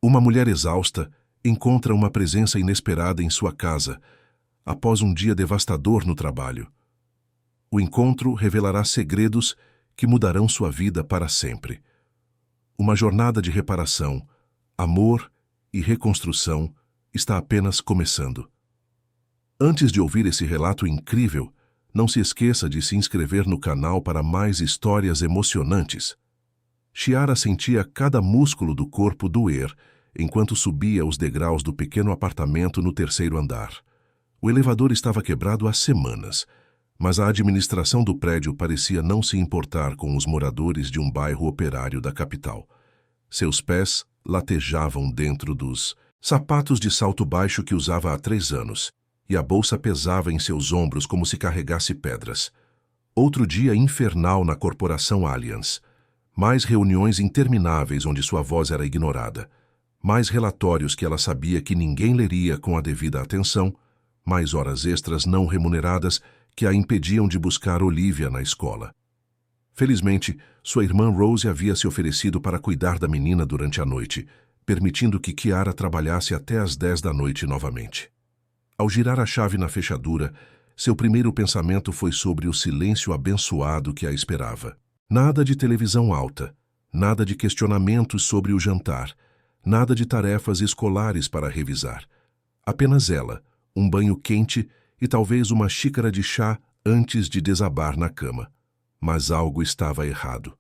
Uma mulher exausta encontra uma presença inesperada em sua casa, após um dia devastador no trabalho. O encontro revelará segredos que mudarão sua vida para sempre. Uma jornada de reparação, amor e reconstrução está apenas começando. Antes de ouvir esse relato incrível, não se esqueça de se inscrever no canal para mais histórias emocionantes. Chiara sentia cada músculo do corpo doer enquanto subia os degraus do pequeno apartamento no terceiro andar. O elevador estava quebrado há semanas, mas a administração do prédio parecia não se importar com os moradores de um bairro operário da capital. Seus pés latejavam dentro dos sapatos de salto baixo que usava há 3 anos, e a bolsa pesava em seus ombros como se carregasse pedras. Outro dia infernal na corporação Allianz. Mais reuniões intermináveis onde sua voz era ignorada. Mais relatórios que ela sabia que ninguém leria com a devida atenção. Mais horas extras não remuneradas que a impediam de buscar Olivia na escola. Felizmente, sua irmã Rose havia se oferecido para cuidar da menina durante a noite, permitindo que Chiara trabalhasse até às 10 da noite novamente. Ao girar a chave na fechadura, seu primeiro pensamento foi sobre o silêncio abençoado que a esperava. Nada de televisão alta, nada de questionamentos sobre o jantar, nada de tarefas escolares para revisar. Apenas ela, um banho quente e talvez uma xícara de chá antes de desabar na cama. Mas algo estava errado.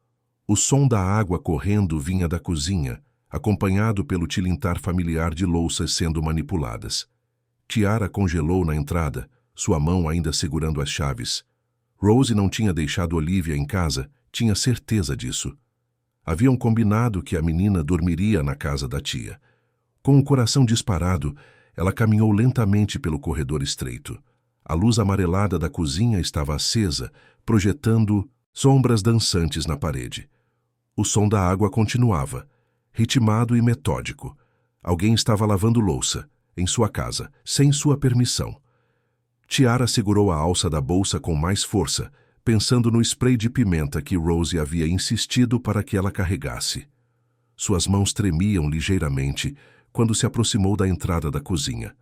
O som da água correndo vinha da cozinha, acompanhado pelo tilintar familiar de louças sendo manipuladas. Chiara congelou na entrada, sua mão ainda segurando as chaves. Rose não tinha deixado Olivia em casa, tinha certeza disso. Haviam combinado que a menina dormiria na casa da tia. Com o coração disparado, ela caminhou lentamente pelo corredor estreito. A luz amarelada da cozinha estava acesa, projetando sombras dançantes na parede. O som da água continuava, ritmado e metódico. Alguém estava lavando louça, em sua casa, sem sua permissão. Chiara segurou a alça da bolsa com mais força, pensando no spray de pimenta que Rose havia insistido para que ela carregasse. Suas mãos tremiam ligeiramente quando se aproximou da entrada da cozinha.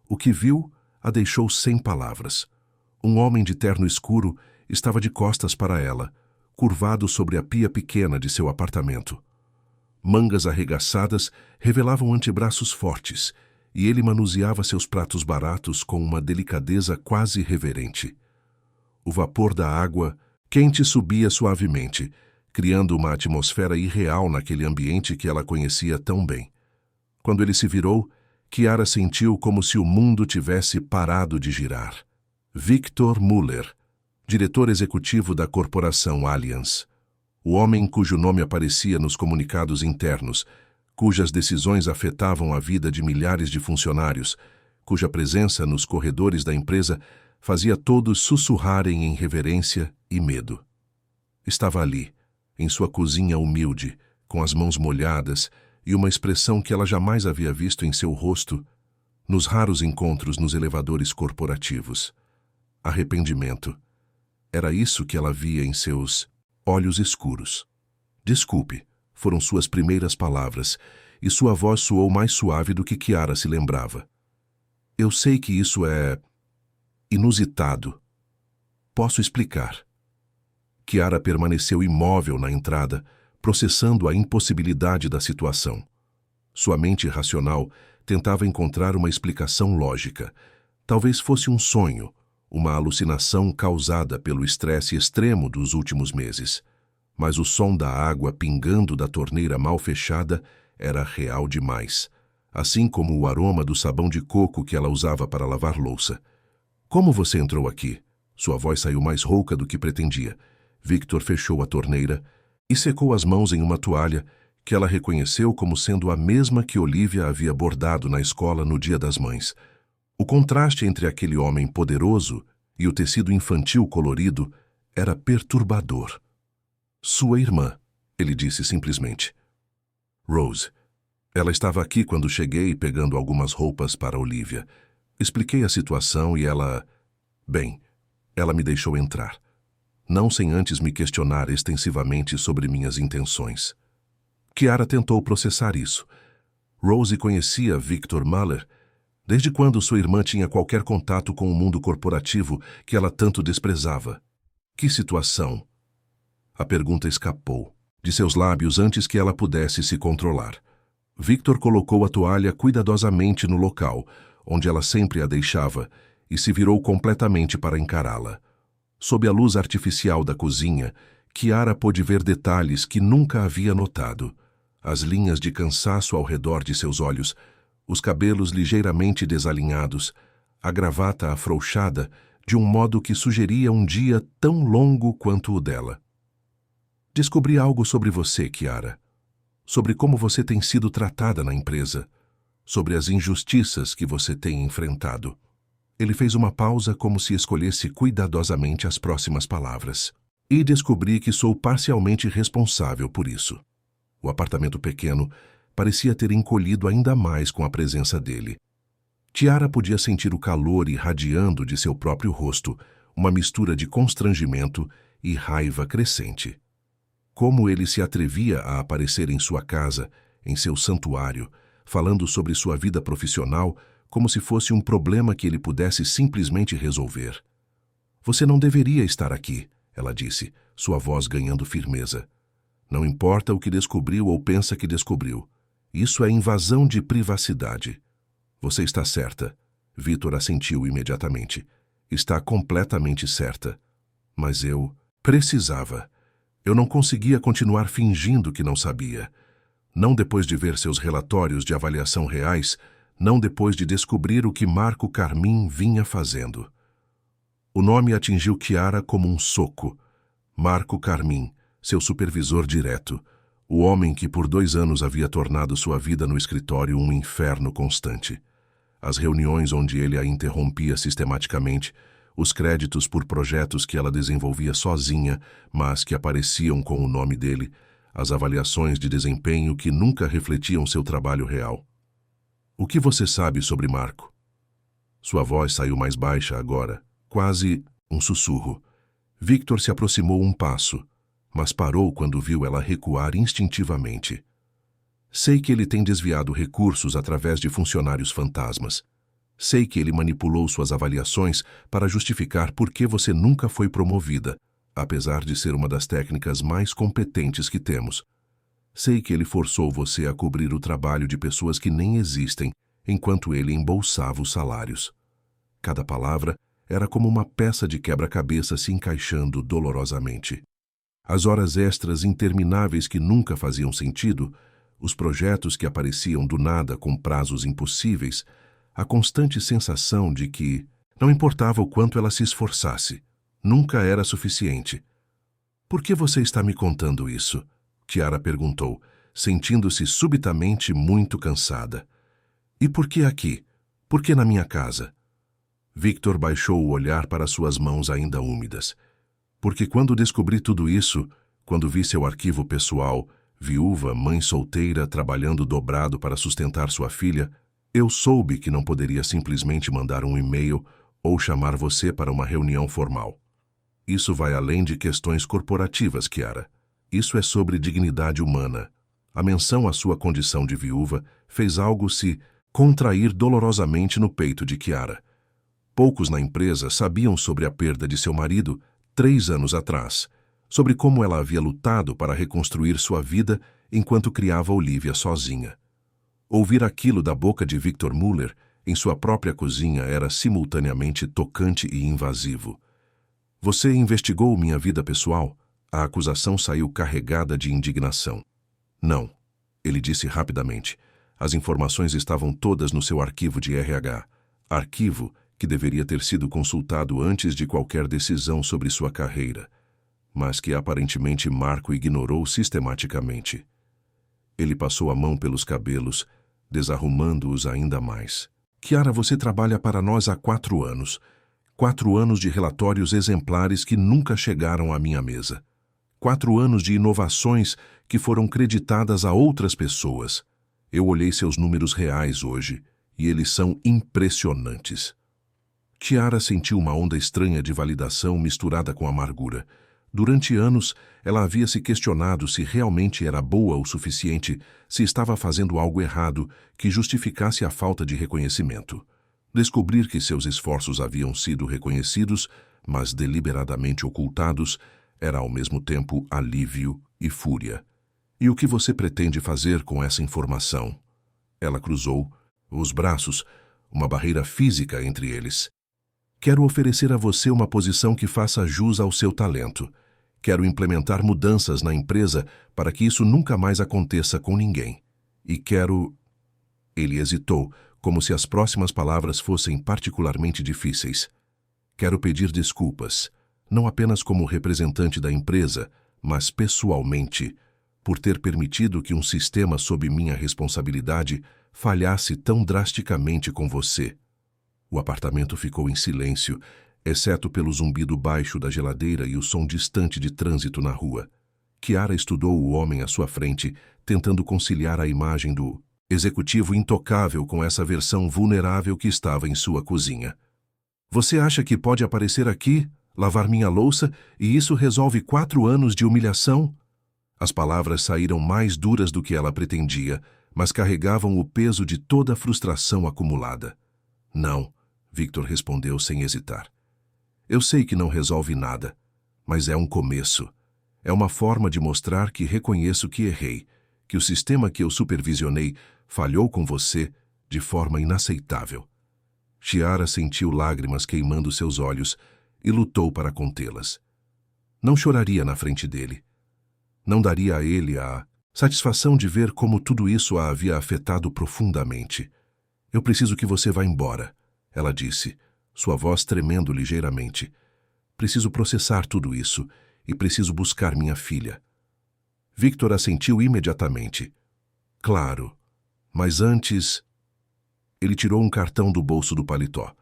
O que viu a deixou sem palavras. Um homem de terno escuro estava de costas para ela, curvado sobre a pia pequena de seu apartamento. Mangas arregaçadas revelavam antebraços fortes, e ele manuseava seus pratos baratos com uma delicadeza quase reverente. O vapor da água quente subia suavemente, criando uma atmosfera irreal naquele ambiente que ela conhecia tão bem. Quando ele se virou, Chiara sentiu como se o mundo tivesse parado de girar. Victor Muller, diretor executivo da corporação Allianz. O homem cujo nome aparecia nos comunicados internos, cujas decisões afetavam a vida de milhares de funcionários, cuja presença nos corredores da empresa fazia todos sussurrarem em reverência e medo. Estava ali, em sua cozinha humilde, com as mãos molhadas e uma expressão que ela jamais havia visto em seu rosto nos raros encontros nos elevadores corporativos. Arrependimento. Era isso que ela via em seus olhos escuros. Desculpe, foram suas primeiras palavras, e sua voz soou mais suave do que Chiara se lembrava. Eu sei que isso é inusitado. Posso explicar. Chiara permaneceu imóvel na entrada, processando a impossibilidade da situação. Sua mente racional tentava encontrar uma explicação lógica. Talvez fosse um sonho, uma alucinação causada pelo estresse extremo dos últimos meses. Mas o som da água pingando da torneira mal fechada era real demais, assim como o aroma do sabão de coco que ela usava para lavar louça. Como você entrou aqui? Sua voz saiu mais rouca do que pretendia. Victor fechou a torneira e secou as mãos em uma toalha que ela reconheceu como sendo a mesma que Olivia havia bordado na escola no Dia das Mães. O contraste entre aquele homem poderoso e o tecido infantil colorido era perturbador. Sua irmã, ele disse simplesmente. Rose. Ela estava aqui quando cheguei pegando algumas roupas para Olivia. Expliquei a situação e ela... Bem, ela me deixou entrar. Não sem antes me questionar extensivamente sobre minhas intenções. Chiara tentou processar isso. Rose conhecia Victor Muller. Desde quando sua irmã tinha qualquer contato com o mundo corporativo que ela tanto desprezava? Que situação? A pergunta escapou de seus lábios antes que ela pudesse se controlar. Victor colocou a toalha cuidadosamente no local, onde ela sempre a deixava, e se virou completamente para encará-la. Sob a luz artificial da cozinha, Chiara pôde ver detalhes que nunca havia notado. As linhas de cansaço ao redor de seus olhos, os cabelos ligeiramente desalinhados, a gravata afrouxada de um modo que sugeria um dia tão longo quanto o dela. Descobri algo sobre você, Chiara. Sobre como você tem sido tratada na empresa. Sobre as injustiças que você tem enfrentado. Ele fez uma pausa como se escolhesse cuidadosamente as próximas palavras. E descobri que sou parcialmente responsável por isso. O apartamento pequeno parecia ter encolhido ainda mais com a presença dele. Chiara podia sentir o calor irradiando de seu próprio rosto, uma mistura de constrangimento e raiva crescente. Como ele se atrevia a aparecer em sua casa, em seu santuário, falando sobre sua vida profissional como se fosse um problema que ele pudesse simplesmente resolver. Você não deveria estar aqui, ela disse, sua voz ganhando firmeza. Não importa o que descobriu ou pensa que descobriu. Isso é invasão de privacidade. Você está certa. Victor assentiu imediatamente. Está completamente certa. Mas eu precisava. Eu não conseguia continuar fingindo que não sabia. Não depois de ver seus relatórios de avaliação reais, não depois de descobrir o que Marco Carmin vinha fazendo. O nome atingiu Chiara como um soco. Marco Carmin, seu supervisor direto, o homem que por 2 anos havia tornado sua vida no escritório um inferno constante. As reuniões onde ele a interrompia sistematicamente, os créditos por projetos que ela desenvolvia sozinha, mas que apareciam com o nome dele, as avaliações de desempenho que nunca refletiam seu trabalho real. O que você sabe sobre Marco? Sua voz saiu mais baixa agora, quase um sussurro. Victor se aproximou um passo, mas parou quando viu ela recuar instintivamente. Sei que ele tem desviado recursos através de funcionários fantasmas. Sei que ele manipulou suas avaliações para justificar por que você nunca foi promovida, apesar de ser uma das técnicas mais competentes que temos. Sei que ele forçou você a cobrir o trabalho de pessoas que nem existem, enquanto ele embolsava os salários. Cada palavra era como uma peça de quebra-cabeça se encaixando dolorosamente. As horas extras intermináveis que nunca faziam sentido, os projetos que apareciam do nada com prazos impossíveis, a constante sensação de que, não importava o quanto ela se esforçasse, nunca era suficiente. Por que você está me contando isso? Chiara perguntou, sentindo-se subitamente muito cansada. E por que aqui? Por que na minha casa? Victor baixou o olhar para suas mãos ainda úmidas. Porque quando descobri tudo isso, quando vi seu arquivo pessoal, viúva, mãe solteira, trabalhando dobrado para sustentar sua filha, eu soube que não poderia simplesmente mandar um e-mail ou chamar você para uma reunião formal. Isso vai além de questões corporativas, Chiara. Isso é sobre dignidade humana. A menção à sua condição de viúva fez algo se contrair dolorosamente no peito de Chiara. Poucos na empresa sabiam sobre a perda de seu marido 3 anos atrás, sobre como ela havia lutado para reconstruir sua vida enquanto criava Olivia sozinha. Ouvir aquilo da boca de Victor Muller em sua própria cozinha era simultaneamente tocante e invasivo. Você investigou minha vida pessoal? A acusação saiu carregada de indignação. Não, ele disse rapidamente. As informações estavam todas no seu arquivo de RH. Arquivo que deveria ter sido consultado antes de qualquer decisão sobre sua carreira, mas que aparentemente Marco ignorou sistematicamente. Ele passou a mão pelos cabelos, desarrumando-os ainda mais. Chiara, você trabalha para nós há 4 anos. 4 anos de relatórios exemplares que nunca chegaram à minha mesa. 4 anos de inovações que foram creditadas a outras pessoas. Eu olhei seus números reais hoje, e eles são impressionantes. Chiara sentiu uma onda estranha de validação misturada com amargura. Durante anos, ela havia se questionado se realmente era boa o suficiente, se estava fazendo algo errado que justificasse a falta de reconhecimento. Descobrir que seus esforços haviam sido reconhecidos, mas deliberadamente ocultados, era ao mesmo tempo alívio e fúria. E o que você pretende fazer com essa informação? Ela cruzou os braços, uma barreira física entre eles. Quero oferecer a você uma posição que faça jus ao seu talento. Quero implementar mudanças na empresa para que isso nunca mais aconteça com ninguém. E quero... Ele hesitou, como se as próximas palavras fossem particularmente difíceis. Quero pedir desculpas, não apenas como representante da empresa, mas pessoalmente, por ter permitido que um sistema sob minha responsabilidade falhasse tão drasticamente com você. O apartamento ficou em silêncio, exceto pelo zumbido baixo da geladeira e o som distante de trânsito na rua. Chiara estudou o homem à sua frente, tentando conciliar a imagem do executivo intocável com essa versão vulnerável que estava em sua cozinha. Você acha que pode aparecer aqui, lavar minha louça, e isso resolve 4 anos de humilhação? As palavras saíram mais duras do que ela pretendia, mas carregavam o peso de toda a frustração acumulada. Não, Victor respondeu sem hesitar. Eu sei que não resolve nada, mas é um começo. É uma forma de mostrar que reconheço que errei, que o sistema que eu supervisionei falhou com você de forma inaceitável. Chiara sentiu lágrimas queimando seus olhos e lutou para contê-las. Não choraria na frente dele. Não daria a ele a satisfação de ver como tudo isso a havia afetado profundamente. Eu preciso que você vá embora, ela disse, sua voz tremendo ligeiramente. Preciso processar tudo isso e preciso buscar minha filha. Victor assentiu imediatamente. Claro, mas antes... Ele tirou um cartão do bolso do paletó.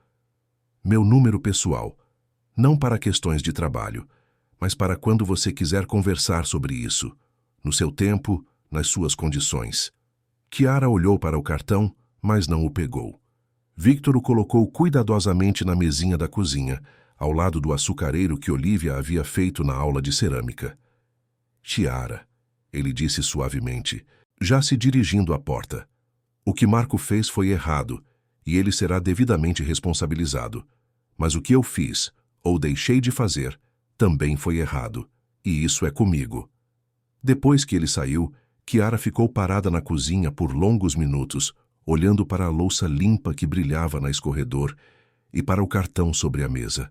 Meu número pessoal, não para questões de trabalho, mas para quando você quiser conversar sobre isso, no seu tempo, nas suas condições. Chiara olhou para o cartão, mas não o pegou. Victor o colocou cuidadosamente na mesinha da cozinha, ao lado do açucareiro que Olivia havia feito na aula de cerâmica. Chiara, ele disse suavemente, já se dirigindo à porta. O que Marco fez foi errado, e ele será devidamente responsabilizado. Mas o que eu fiz, ou deixei de fazer, também foi errado, e isso é comigo. Depois que ele saiu, Chiara ficou parada na cozinha por longos minutos, olhando para a louça limpa que brilhava na escorredor e para o cartão sobre a mesa.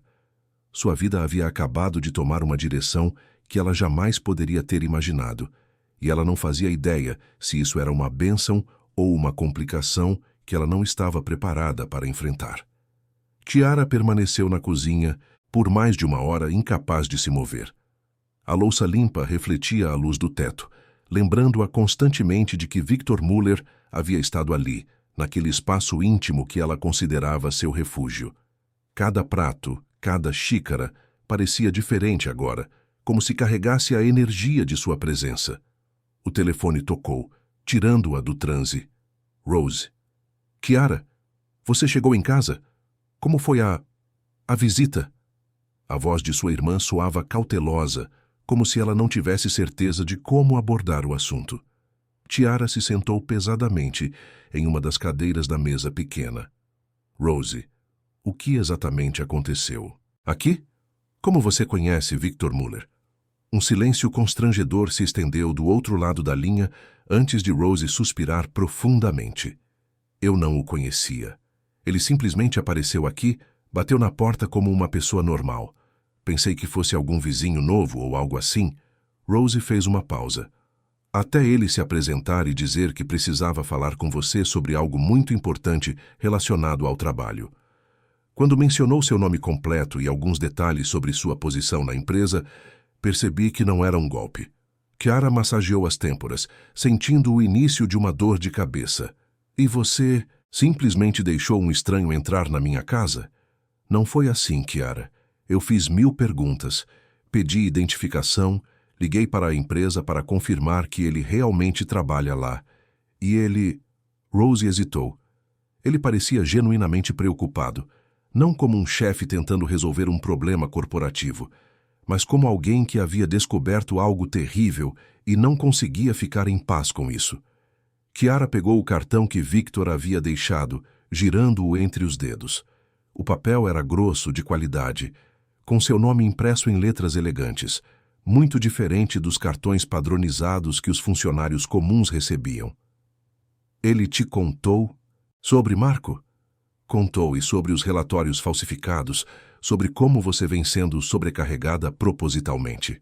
Sua vida havia acabado de tomar uma direção que ela jamais poderia ter imaginado, e ela não fazia ideia se isso era uma bênção ou uma complicação que ela não estava preparada para enfrentar. Chiara permaneceu na cozinha por mais de 1 hora incapaz de se mover. A louça limpa refletia a luz do teto, lembrando-a constantemente de que Victor Muller havia estado ali, naquele espaço íntimo que ela considerava seu refúgio. Cada prato, cada xícara, parecia diferente agora, como se carregasse a energia de sua presença. O telefone tocou, tirando-a do transe. Rose. Chiara, você chegou em casa? Como foi a visita? A voz de sua irmã soava cautelosa, como se ela não tivesse certeza de como abordar o assunto. Chiara se sentou pesadamente em uma das cadeiras da mesa pequena. Rose, o que exatamente aconteceu? Aqui? Como você conhece Victor Muller? Um silêncio constrangedor se estendeu do outro lado da linha antes de Rose suspirar profundamente. Eu não o conhecia. Ele simplesmente apareceu aqui, bateu na porta como uma pessoa normal. Pensei que fosse algum vizinho novo ou algo assim. Rose fez uma pausa. Até ele se apresentar e dizer que precisava falar com você sobre algo muito importante relacionado ao trabalho. Quando mencionou seu nome completo e alguns detalhes sobre sua posição na empresa, percebi que não era um golpe. Chiara massageou as têmporas, sentindo o início de uma dor de cabeça. E você simplesmente deixou um estranho entrar na minha casa? Não foi assim, Chiara. Eu fiz 1000 perguntas, pedi identificação, liguei para a empresa para confirmar que ele realmente trabalha lá. E ele... Rose hesitou. Ele parecia genuinamente preocupado, não como um chefe tentando resolver um problema corporativo, mas como alguém que havia descoberto algo terrível e não conseguia ficar em paz com isso. Kiara pegou o cartão que Victor havia deixado, girando-o entre os dedos. O papel era grosso, de qualidade, com seu nome impresso em letras elegantes, muito diferente dos cartões padronizados que os funcionários comuns recebiam. Ele te contou sobre Marco? Contou, e sobre os relatórios falsificados, sobre como você vem sendo sobrecarregada propositalmente.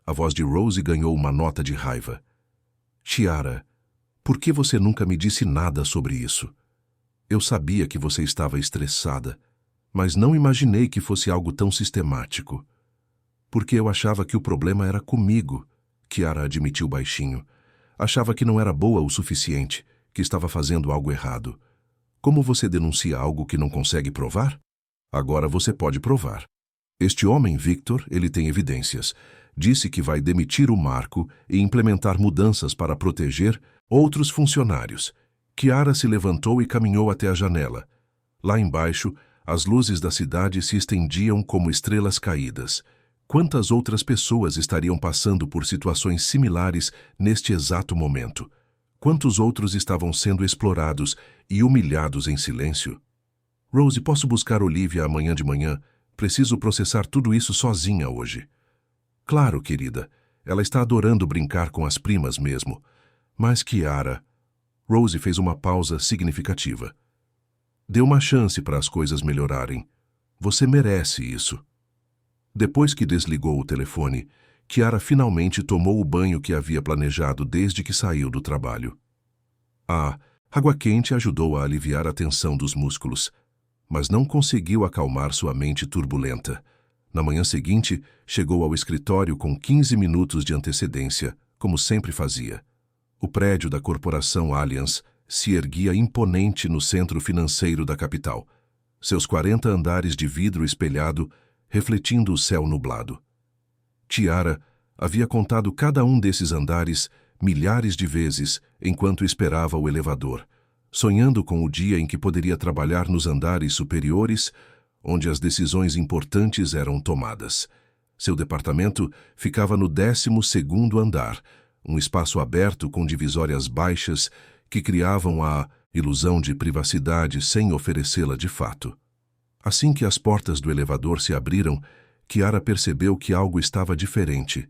A voz de Rose ganhou uma nota de raiva. Kiara, por que você nunca me disse nada sobre isso? Eu sabia que você estava estressada, mas não imaginei que fosse algo tão sistemático. Porque eu achava que o problema era comigo, Kiara admitiu baixinho. Achava que não era boa o suficiente, que estava fazendo algo errado. Como você denuncia algo que não consegue provar? Agora você pode provar. Este homem, Victor, ele tem evidências. Disse que vai demitir o Marco e implementar mudanças para proteger outros funcionários. Kiara se levantou e caminhou até a janela. Lá embaixo, as luzes da cidade se estendiam como estrelas caídas. Quantas outras pessoas estariam passando por situações similares neste exato momento? Quantos outros estavam sendo explorados e humilhados em silêncio? Rose, posso buscar Olivia amanhã de manhã? Preciso processar tudo isso sozinha hoje. Claro, querida. Ela está adorando brincar com as primas mesmo. Mas Kiara... Rose fez uma pausa significativa. Dê uma chance para as coisas melhorarem. Você merece isso. Depois que desligou o telefone, Kiara finalmente tomou o banho que havia planejado desde que saiu do trabalho. A água quente ajudou a aliviar a tensão dos músculos, mas não conseguiu acalmar sua mente turbulenta. Na manhã seguinte, chegou ao escritório com 15 minutos de antecedência, como sempre fazia. O prédio da corporação Allianz se erguia imponente no centro financeiro da capital, seus 40 andares de vidro espelhado refletindo o céu nublado. Kiara havia contado cada um desses andares milhares de vezes enquanto esperava o elevador, sonhando com o dia em que poderia trabalhar nos andares superiores, onde as decisões importantes eram tomadas. Seu departamento ficava no 12º andar, um espaço aberto com divisórias baixas que criavam a ilusão de privacidade sem oferecê-la de fato. Assim que as portas do elevador se abriram, Kiara percebeu que algo estava diferente.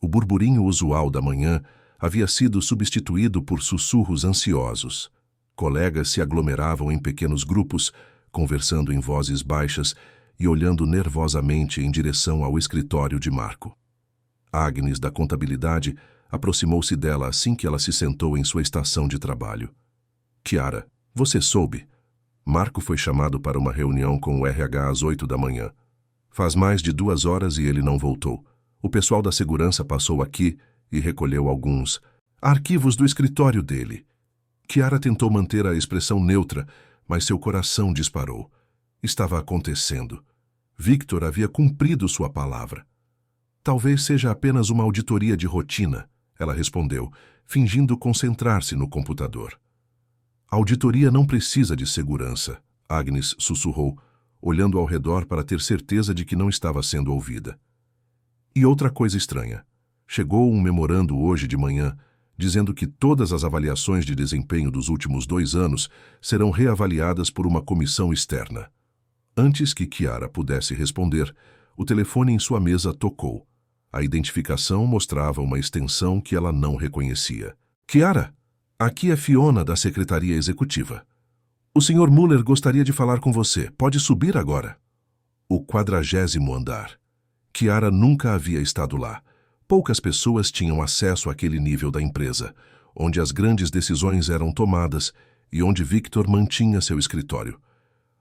O burburinho usual da manhã havia sido substituído por sussurros ansiosos. Colegas se aglomeravam em pequenos grupos, conversando em vozes baixas e olhando nervosamente em direção ao escritório de Marco. Agnes, da contabilidade, aproximou-se dela assim que ela se sentou em sua estação de trabalho. Kiara, você soube? Marco foi chamado para uma reunião com o RH às 8 da manhã. Faz mais de 2 horas e ele não voltou. O pessoal da segurança passou aqui e recolheu alguns arquivos do escritório dele. Kiara tentou manter a expressão neutra, mas seu coração disparou. Estava acontecendo. Victor havia cumprido sua palavra. Talvez seja apenas uma auditoria de rotina, ela respondeu, fingindo concentrar-se no computador. A auditoria não precisa de segurança, Agnes sussurrou, olhando ao redor para ter certeza de que não estava sendo ouvida. E outra coisa estranha. Chegou um memorando hoje de manhã, dizendo que todas as avaliações de desempenho dos últimos 2 anos serão reavaliadas por uma comissão externa. Antes que Kiara pudesse responder, o telefone em sua mesa tocou. A identificação mostrava uma extensão que ela não reconhecia. Kiara! Aqui é Fiona, da Secretaria Executiva. O Sr. Muller gostaria de falar com você. Pode subir agora. O 40º andar. Kiara nunca havia estado lá. Poucas pessoas tinham acesso àquele nível da empresa, onde as grandes decisões eram tomadas e onde Victor mantinha seu escritório.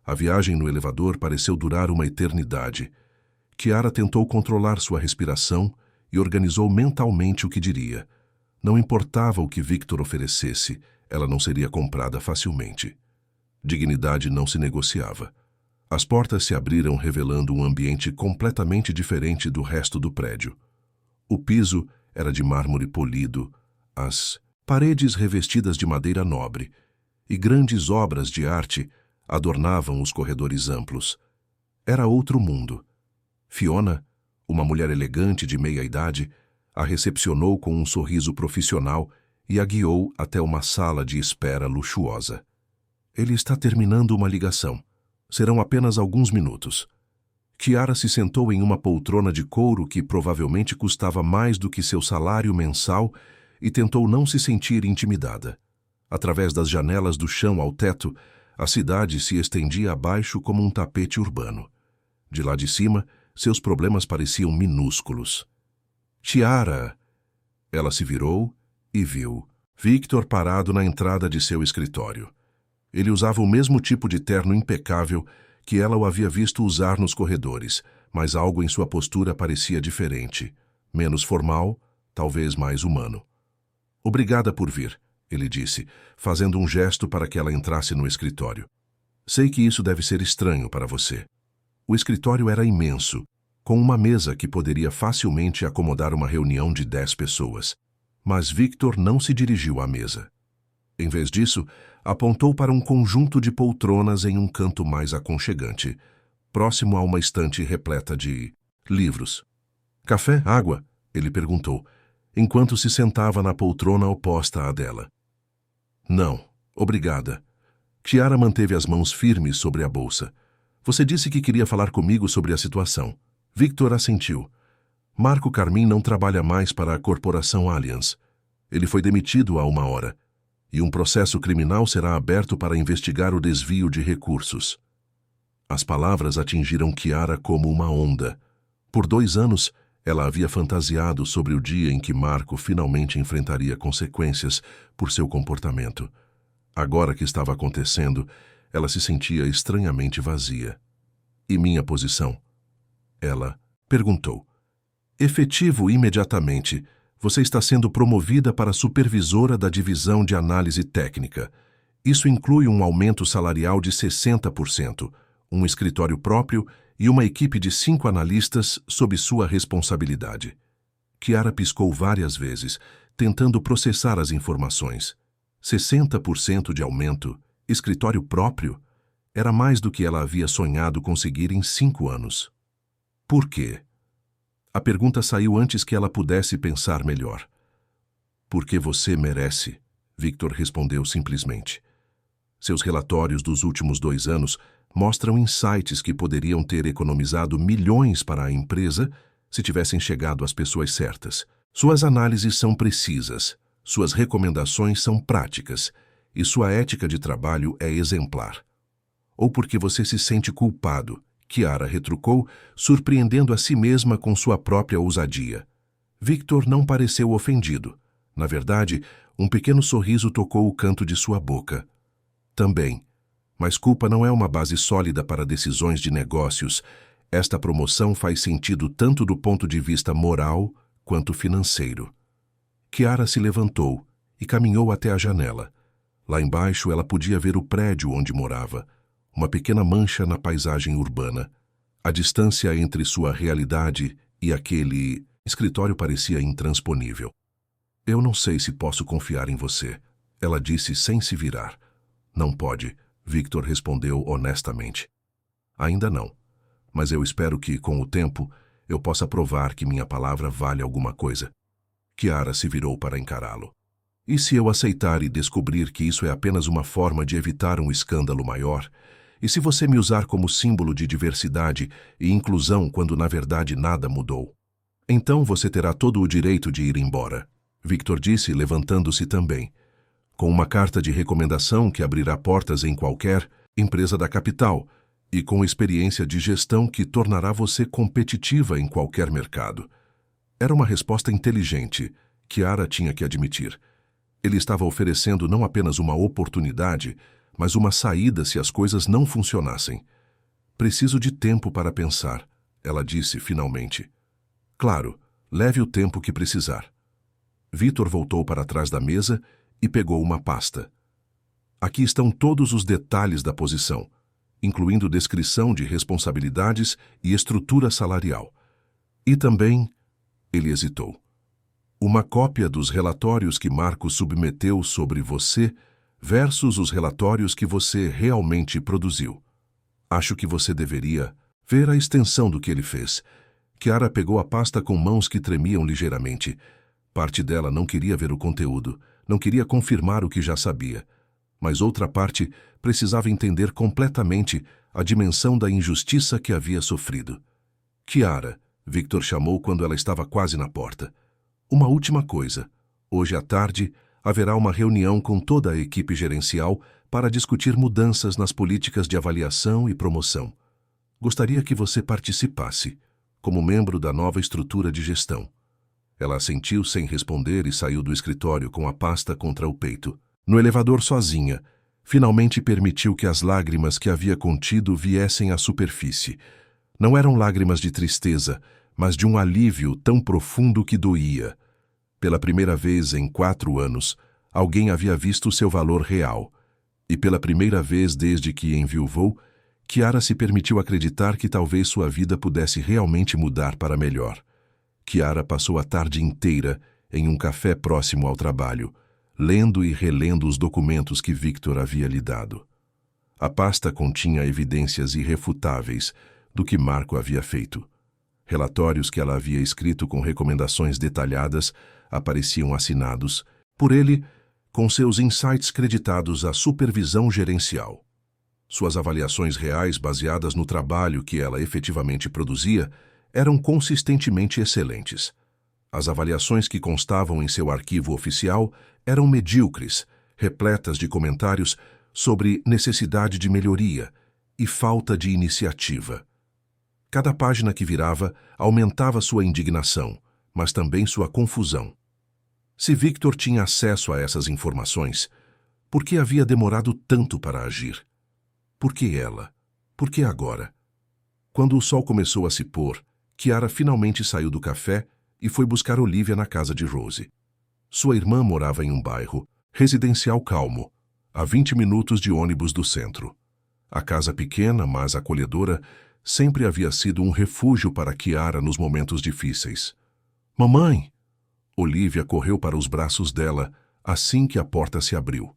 A viagem no elevador pareceu durar uma eternidade. Kiara tentou controlar sua respiração e organizou mentalmente o que diria. Não importava o que Victor oferecesse, ela não seria comprada facilmente. Dignidade não se negociava. As portas se abriram revelando um ambiente completamente diferente do resto do prédio. O piso era de mármore polido, as paredes revestidas de madeira nobre, e grandes obras de arte adornavam os corredores amplos. Era outro mundo. Fiona, Uma mulher elegante de meia-idade a recepcionou com um sorriso profissional e a guiou até uma sala de espera luxuosa. Ele está terminando uma ligação. Serão apenas alguns minutos. Kiara se sentou em uma poltrona de couro que provavelmente custava mais do que seu salário mensal e tentou não se sentir intimidada. Através das janelas do chão ao teto, a cidade se estendia abaixo como um tapete urbano. De lá de cima, seus problemas pareciam minúsculos. Kiara! Ela se virou e viu Victor parado na entrada de seu escritório. Ele usava o mesmo tipo de terno impecável que ela o havia visto usar nos corredores, mas algo em sua postura parecia diferente, menos formal, talvez mais humano. Obrigada por vir, ele disse, fazendo um gesto para que ela entrasse no escritório. Sei que isso deve ser estranho para você. O escritório era imenso, com uma mesa que poderia facilmente acomodar uma reunião de 10 pessoas. Mas Victor não se dirigiu à mesa. Em vez disso, apontou para um conjunto de poltronas em um canto mais aconchegante, próximo a uma estante repleta de livros. Café? Água? Ele perguntou, enquanto se sentava na poltrona oposta à dela. Não, obrigada. Kiara manteve as mãos firmes sobre a bolsa. Você disse que queria falar comigo sobre a situação. Victor assentiu. Marco Carmin não trabalha mais para a Corporação Allianz. Ele foi demitido há uma hora. E um processo criminal será aberto para investigar o desvio de recursos. As palavras atingiram Kiara como uma onda. Por 2 anos, ela havia fantasiado sobre o dia em que Marco finalmente enfrentaria consequências por seu comportamento. Agora que estava acontecendo, ela se sentia estranhamente vazia. E minha posição? Ela perguntou. Efetivo imediatamente. Você está sendo promovida para supervisora da divisão de análise técnica. Isso inclui um aumento salarial de 60%, um escritório próprio e uma equipe de 5 analistas sob sua responsabilidade. Kiara piscou várias vezes, tentando processar as informações. 60% de aumento, escritório próprio, era mais do que ela havia sonhado conseguir em 5 anos. Por quê? A pergunta saiu antes que ela pudesse pensar melhor. Porque você merece, Victor respondeu simplesmente. Seus relatórios dos últimos 2 anos mostram insights que poderiam ter economizado milhões para a empresa se tivessem chegado às pessoas certas. Suas análises são precisas, suas recomendações são práticas e sua ética de trabalho é exemplar. Ou porque você se sente culpado, Kiara retrucou, surpreendendo a si mesma com sua própria ousadia. Victor não pareceu ofendido. Na verdade, um pequeno sorriso tocou o canto de sua boca. Também. Mas culpa não é uma base sólida para decisões de negócios. Esta promoção faz sentido tanto do ponto de vista moral quanto financeiro. Kiara se levantou e caminhou até a janela. Lá embaixo ela podia ver o prédio onde morava. Uma pequena mancha na paisagem urbana. A distância entre sua realidade e aquele escritório parecia intransponível. Eu não sei se posso confiar em você, ela disse sem se virar. Não pode, Victor respondeu honestamente. Ainda não, mas eu espero que, com o tempo, eu possa provar que minha palavra vale alguma coisa. Kiara se virou para encará-lo. E se eu aceitar e descobrir que isso é apenas uma forma de evitar um escândalo maior? E se você me usar como símbolo de diversidade e inclusão quando na verdade nada mudou? Então você terá todo o direito de ir embora, Victor disse, levantando-se também. Com uma carta de recomendação que abrirá portas em qualquer empresa da capital e com experiência de gestão que tornará você competitiva em qualquer mercado. Era uma resposta inteligente, Kiara tinha que admitir. Ele estava oferecendo não apenas uma oportunidade, mas uma saída se as coisas não funcionassem. Preciso de tempo para pensar, ela disse finalmente. Claro, leve o tempo que precisar. Victor voltou para trás da mesa e pegou uma pasta. Aqui estão todos os detalhes da posição, incluindo descrição de responsabilidades e estrutura salarial. E também, ele hesitou, uma cópia dos relatórios que Marco submeteu sobre você versus os relatórios que você realmente produziu. Acho que você deveria ver a extensão do que ele fez. Chiara pegou a pasta com mãos que tremiam ligeiramente. Parte dela não queria ver o conteúdo, não queria confirmar o que já sabia. Mas outra parte precisava entender completamente a dimensão da injustiça que havia sofrido. Chiara, Victor chamou quando ela estava quase na porta. Uma última coisa. Hoje à tarde haverá uma reunião com toda a equipe gerencial para discutir mudanças nas políticas de avaliação e promoção. Gostaria que você participasse, como membro da nova estrutura de gestão. Ela assentiu sem responder e saiu do escritório com a pasta contra o peito. No elevador sozinha, finalmente permitiu que as lágrimas que havia contido viessem à superfície. Não eram lágrimas de tristeza, mas de um alívio tão profundo que doía. Pela primeira vez em 4 anos, alguém havia visto seu valor real. E pela primeira vez desde que enviuvou, Chiara se permitiu acreditar que talvez sua vida pudesse realmente mudar para melhor. Chiara passou a tarde inteira em um café próximo ao trabalho, lendo e relendo os documentos que Victor havia lhe dado. A pasta continha evidências irrefutáveis do que Marco havia feito. Relatórios que ela havia escrito com recomendações detalhadas apareciam assinados por ele, com seus insights creditados à supervisão gerencial. Suas avaliações reais baseadas no trabalho que ela efetivamente produzia eram consistentemente excelentes. As avaliações que constavam em seu arquivo oficial eram medíocres, repletas de comentários sobre necessidade de melhoria e falta de iniciativa. Cada página que virava aumentava sua indignação, mas também sua confusão. Se Victor tinha acesso a essas informações, por que havia demorado tanto para agir? Por que ela? Por que agora? Quando o sol começou a se pôr, Chiara finalmente saiu do café e foi buscar Olivia na casa de Rose. Sua irmã morava em um bairro residencial calmo, a 20 minutos de ônibus do centro. A casa pequena, mas acolhedora, sempre havia sido um refúgio para Chiara nos momentos difíceis. Mamãe! Olivia correu para os braços dela assim que a porta se abriu.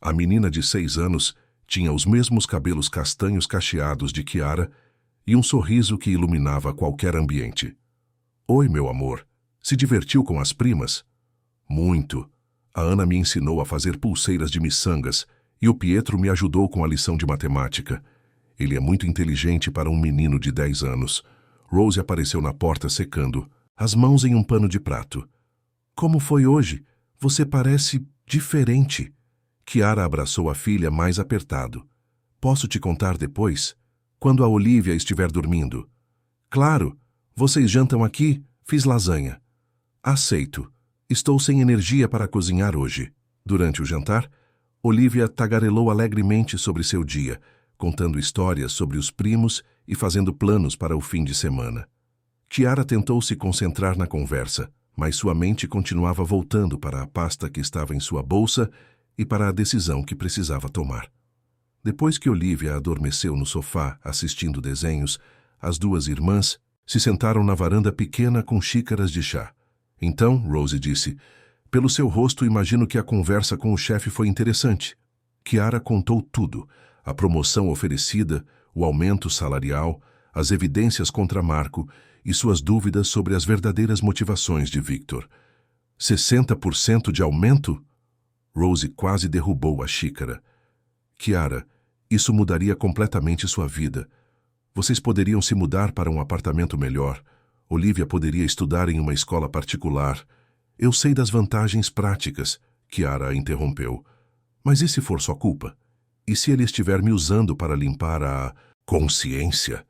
A menina de 6 anos tinha os mesmos cabelos castanhos cacheados de Chiara e um sorriso que iluminava qualquer ambiente. Oi, meu amor. Se divertiu com as primas? Muito. A Ana me ensinou a fazer pulseiras de miçangas e o Pietro me ajudou com a lição de matemática. Ele é muito inteligente para um menino de 10 anos. Rose apareceu na porta secando, as mãos em um pano de prato. Como foi hoje? Você parece diferente. Chiara abraçou a filha mais apertado. Posso te contar depois? Quando a Olivia estiver dormindo. Claro. Vocês jantam aqui? Fiz lasanha. Aceito. Estou sem energia para cozinhar hoje. Durante o jantar, Olivia tagarelou alegremente sobre seu dia, contando histórias sobre os primos e fazendo planos para o fim de semana. Chiara tentou se concentrar na conversa, mas sua mente continuava voltando para a pasta que estava em sua bolsa e para a decisão que precisava tomar. Depois que Olivia adormeceu no sofá assistindo desenhos, as 2 irmãs se sentaram na varanda pequena com xícaras de chá. Então, Rose disse, pelo seu rosto imagino que a conversa com o chefe foi interessante. Chiara contou tudo, a promoção oferecida, o aumento salarial, as evidências contra Marco e suas dúvidas sobre as verdadeiras motivações de Victor. 60% de aumento? Rose quase derrubou a xícara. Chiara, isso mudaria completamente sua vida. Vocês poderiam se mudar para um apartamento melhor. Olivia poderia estudar em uma escola particular. Eu sei das vantagens práticas, Chiara a interrompeu. Mas e se for sua culpa? E se ele estiver me usando para limpar a consciência?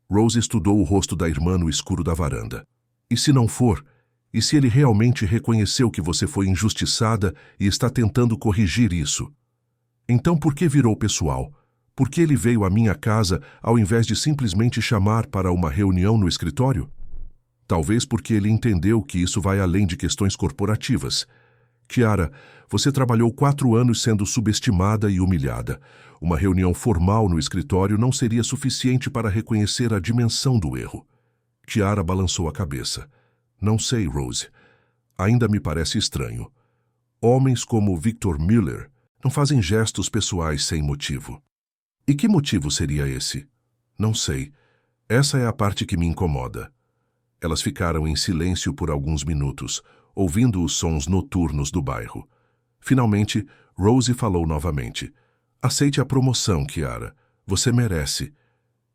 Rose estudou o rosto da irmã no escuro da varanda. E se não for? E se ele realmente reconheceu que você foi injustiçada e está tentando corrigir isso? Então por que virou pessoal? Por que ele veio à minha casa ao invés de simplesmente chamar para uma reunião no escritório? Talvez porque ele entendeu que isso vai além de questões corporativas. Chiara, você trabalhou 4 anos sendo subestimada e humilhada. Uma reunião formal no escritório não seria suficiente para reconhecer a dimensão do erro. Chiara balançou a cabeça. Não sei, Rose. Ainda me parece estranho. Homens como Victor Miller não fazem gestos pessoais sem motivo. E que motivo seria esse? Não sei. Essa é a parte que me incomoda. Elas ficaram em silêncio por alguns minutos, ouvindo os sons noturnos do bairro. Finalmente, Rose falou novamente. Aceite a promoção, Kiara. Você merece.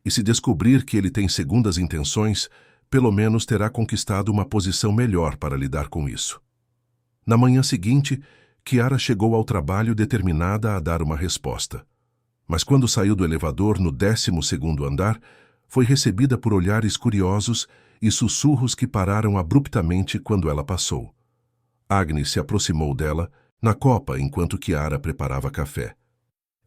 E se descobrir que ele tem segundas intenções, pelo menos terá conquistado uma posição melhor para lidar com isso. Na manhã seguinte, Kiara chegou ao trabalho determinada a dar uma resposta. Mas quando saiu do elevador no 12º andar, foi recebida por olhares curiosos e sussurros que pararam abruptamente quando ela passou. Agnes se aproximou dela, na copa, enquanto Kiara preparava café.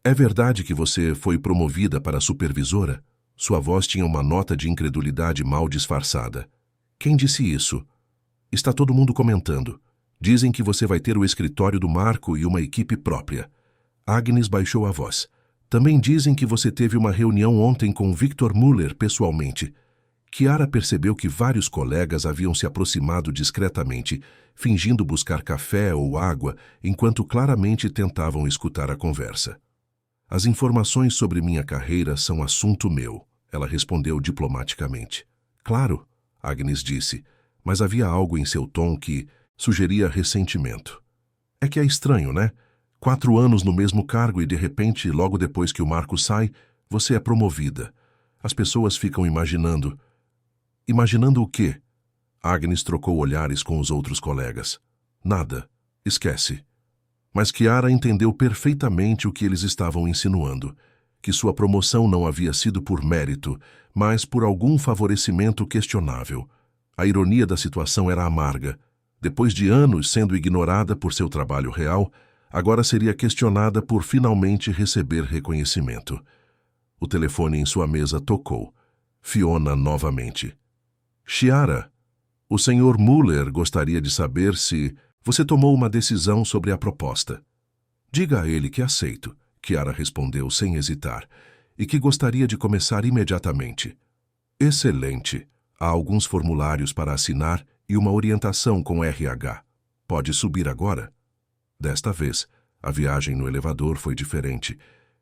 É verdade que você foi promovida para supervisora? Sua voz tinha uma nota de incredulidade mal disfarçada. Quem disse isso? Está todo mundo comentando. Dizem que você vai ter o escritório do Marco e uma equipe própria. Agnes baixou a voz. Também dizem que você teve uma reunião ontem com Victor Muller pessoalmente. Kiara percebeu que vários colegas haviam se aproximado discretamente, fingindo buscar café ou água, enquanto claramente tentavam escutar a conversa. As informações sobre minha carreira são assunto meu, ela respondeu diplomaticamente. Claro, Agnes disse, mas havia algo em seu tom que sugeria ressentimento. É que é estranho, né? 4 anos no mesmo cargo e, de repente, logo depois que o Marco sai, você é promovida. As pessoas ficam imaginando... Imaginando o quê? Agnes trocou olhares com os outros colegas. Nada. Esquece. Mas Kiara entendeu perfeitamente o que eles estavam insinuando, que sua promoção não havia sido por mérito, mas por algum favorecimento questionável. A ironia da situação era amarga. Depois de anos sendo ignorada por seu trabalho real, agora seria questionada por finalmente receber reconhecimento. O telefone em sua mesa tocou. Fiona novamente. Chiara, o Sr. Muller gostaria de saber se você tomou uma decisão sobre a proposta. Diga a ele que aceito, Kiara respondeu sem hesitar, e que gostaria de começar imediatamente. Excelente. Há alguns formulários para assinar e uma orientação com RH. Pode subir agora? Desta vez, a viagem no elevador foi diferente.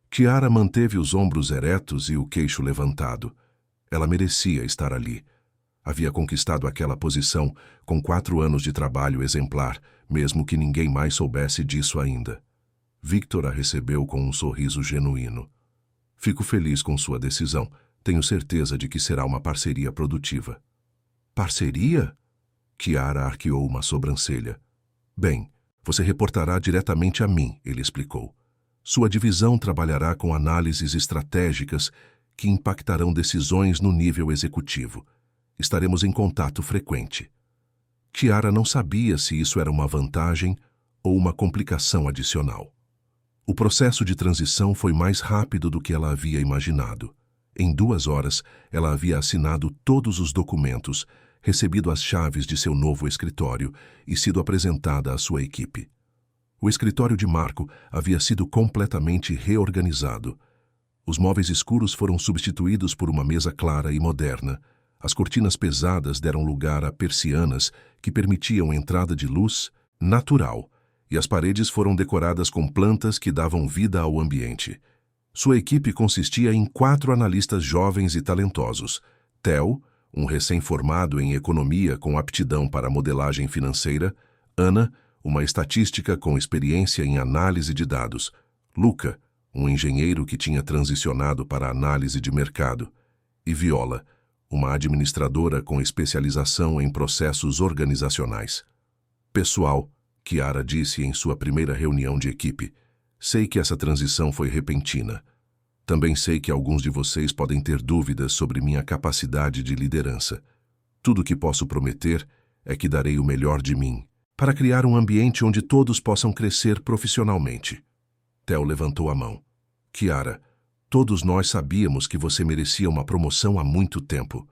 Kiara manteve os ombros eretos e o queixo levantado. Ela merecia estar ali. Havia conquistado aquela posição com 4 anos de trabalho exemplar, mesmo que ninguém mais soubesse disso ainda. Victor a recebeu com um sorriso genuíno. Fico feliz com sua decisão. Tenho certeza de que será uma parceria produtiva. Parceria? Kiara arqueou uma sobrancelha. Bem, você reportará diretamente a mim, ele explicou. Sua divisão trabalhará com análises estratégicas que impactarão decisões no nível executivo. Estaremos em contato frequente. Kiara não sabia se isso era uma vantagem ou uma complicação adicional. O processo de transição foi mais rápido do que ela havia imaginado. Em 2 horas, ela havia assinado todos os documentos, recebido as chaves de seu novo escritório e sido apresentada à sua equipe. O escritório de Marco havia sido completamente reorganizado. Os móveis escuros foram substituídos por uma mesa clara e moderna. As cortinas pesadas deram lugar a persianas que permitiam entrada de luz natural, e as paredes foram decoradas com plantas que davam vida ao ambiente. Sua equipe consistia em 4 analistas jovens e talentosos. Theo, um recém-formado em economia com aptidão para modelagem financeira. Ana, uma estatística com experiência em análise de dados. Luca, um engenheiro que tinha transicionado para análise de mercado. E Viola, uma administradora com especialização em processos organizacionais. Pessoal, Kiara disse em sua primeira reunião de equipe, sei que essa transição foi repentina. Também sei que alguns de vocês podem ter dúvidas sobre minha capacidade de liderança. Tudo o que posso prometer é que darei o melhor de mim, para criar um ambiente onde todos possam crescer profissionalmente. Theo levantou a mão. Kiara, todos nós sabíamos que você merecia uma promoção há muito tempo.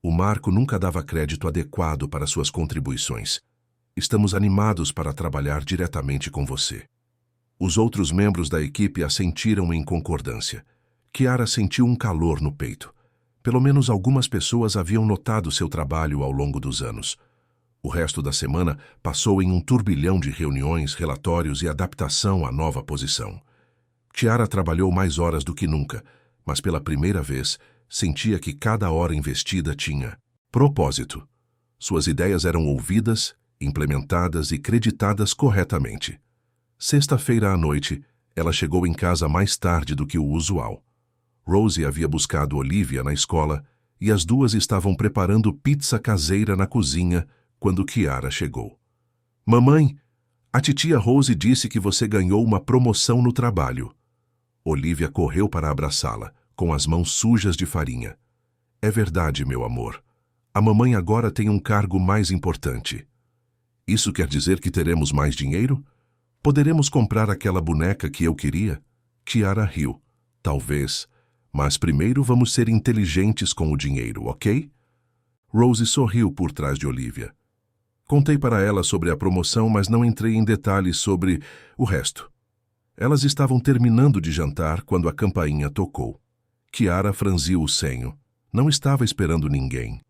O Marco nunca dava crédito adequado para suas contribuições. Estamos animados para trabalhar diretamente com você. Os outros membros da equipe assentiram em concordância. Kiara sentiu um calor no peito. Pelo menos algumas pessoas haviam notado seu trabalho ao longo dos anos. O resto da semana passou em um turbilhão de reuniões, relatórios e adaptação à nova posição. Kiara trabalhou mais horas do que nunca, mas pela primeira vez sentia que cada hora investida tinha propósito. Suas ideias eram ouvidas, implementadas e creditadas corretamente. Sexta-feira à noite, ela chegou em casa mais tarde do que o usual. Rosie havia buscado Olivia na escola e as duas estavam preparando pizza caseira na cozinha quando Kiara chegou. Mamãe, a titia Rose disse que você ganhou uma promoção no trabalho. Olivia correu para abraçá-la, com as mãos sujas de farinha. É verdade, meu amor. A mamãe agora tem um cargo mais importante. Isso quer dizer que teremos mais dinheiro? Poderemos comprar aquela boneca que eu queria? Kiara riu. Talvez. Mas primeiro vamos ser inteligentes com o dinheiro, ok? Rose sorriu por trás de Olivia. Contei para ela sobre a promoção, mas não entrei em detalhes sobre o resto. Elas estavam terminando de jantar quando a campainha tocou. Kiara franziu o senho. Não estava esperando ninguém.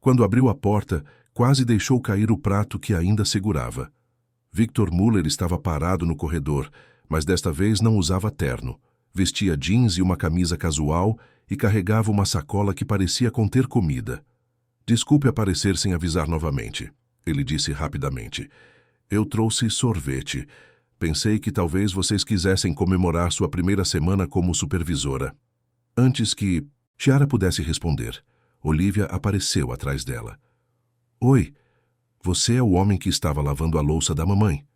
Quando abriu a porta, quase deixou cair o prato que ainda segurava. Victor Muller estava parado no corredor, mas desta vez não usava terno. Vestia jeans e uma camisa casual e carregava uma sacola que parecia conter comida. Desculpe aparecer sem avisar novamente, ele disse rapidamente. Eu trouxe sorvete. Pensei que talvez vocês quisessem comemorar sua primeira semana como supervisora. Antes que Kiara pudesse responder, Olivia apareceu atrás dela. Oi, você é o homem que estava lavando a louça da mamãe?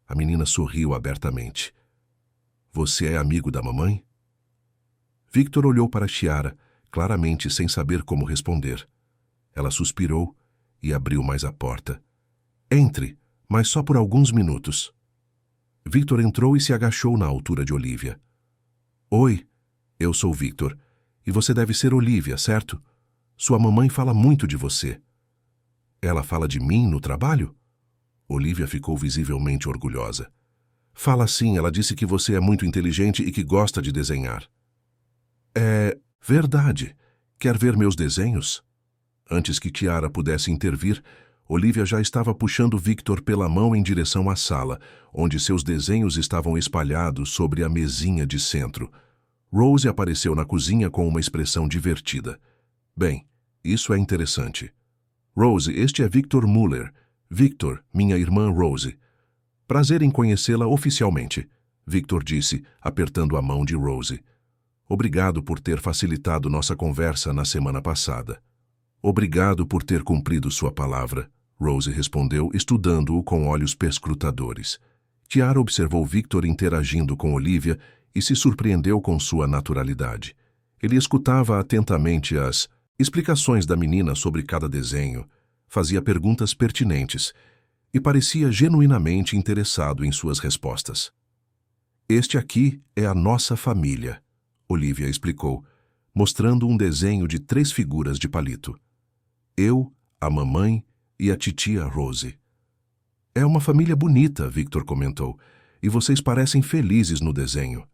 A menina sorriu abertamente. Você é amigo da mamãe? Victor olhou para Kiara, claramente sem saber como responder. Ela suspirou e abriu mais a porta. Entre, mas só por alguns minutos. Victor entrou e se agachou na altura de Olivia. Oi, eu sou Victor, e você deve ser Olivia, certo? Sua mamãe fala muito de você. Ela fala de mim no trabalho? Olivia ficou visivelmente orgulhosa. Fala sim, ela disse que você é muito inteligente e que gosta de desenhar. É verdade. Quer ver meus desenhos? Antes que Kiara pudesse intervir, Olivia já estava puxando Victor pela mão em direção à sala, onde seus desenhos estavam espalhados sobre a mesinha de centro. Rose apareceu na cozinha com uma expressão divertida. Bem, isso é interessante. Rose, este é Victor Muller. Victor, minha irmã Rose. Prazer em conhecê-la oficialmente, Victor disse, apertando a mão de Rose. Obrigado por ter facilitado nossa conversa na semana passada. Obrigado por ter cumprido sua palavra, Rose respondeu, estudando-o com olhos perscrutadores. Kiara observou Victor interagindo com Olivia e se surpreendeu com sua naturalidade. Ele escutava atentamente as explicações da menina sobre cada desenho, fazia perguntas pertinentes e parecia genuinamente interessado em suas respostas. Este aqui é a nossa família, Olivia explicou, mostrando um desenho de 3 figuras de palito. Eu, a mamãe e a titia Rose. É uma família bonita, Victor comentou, e vocês parecem felizes no desenho.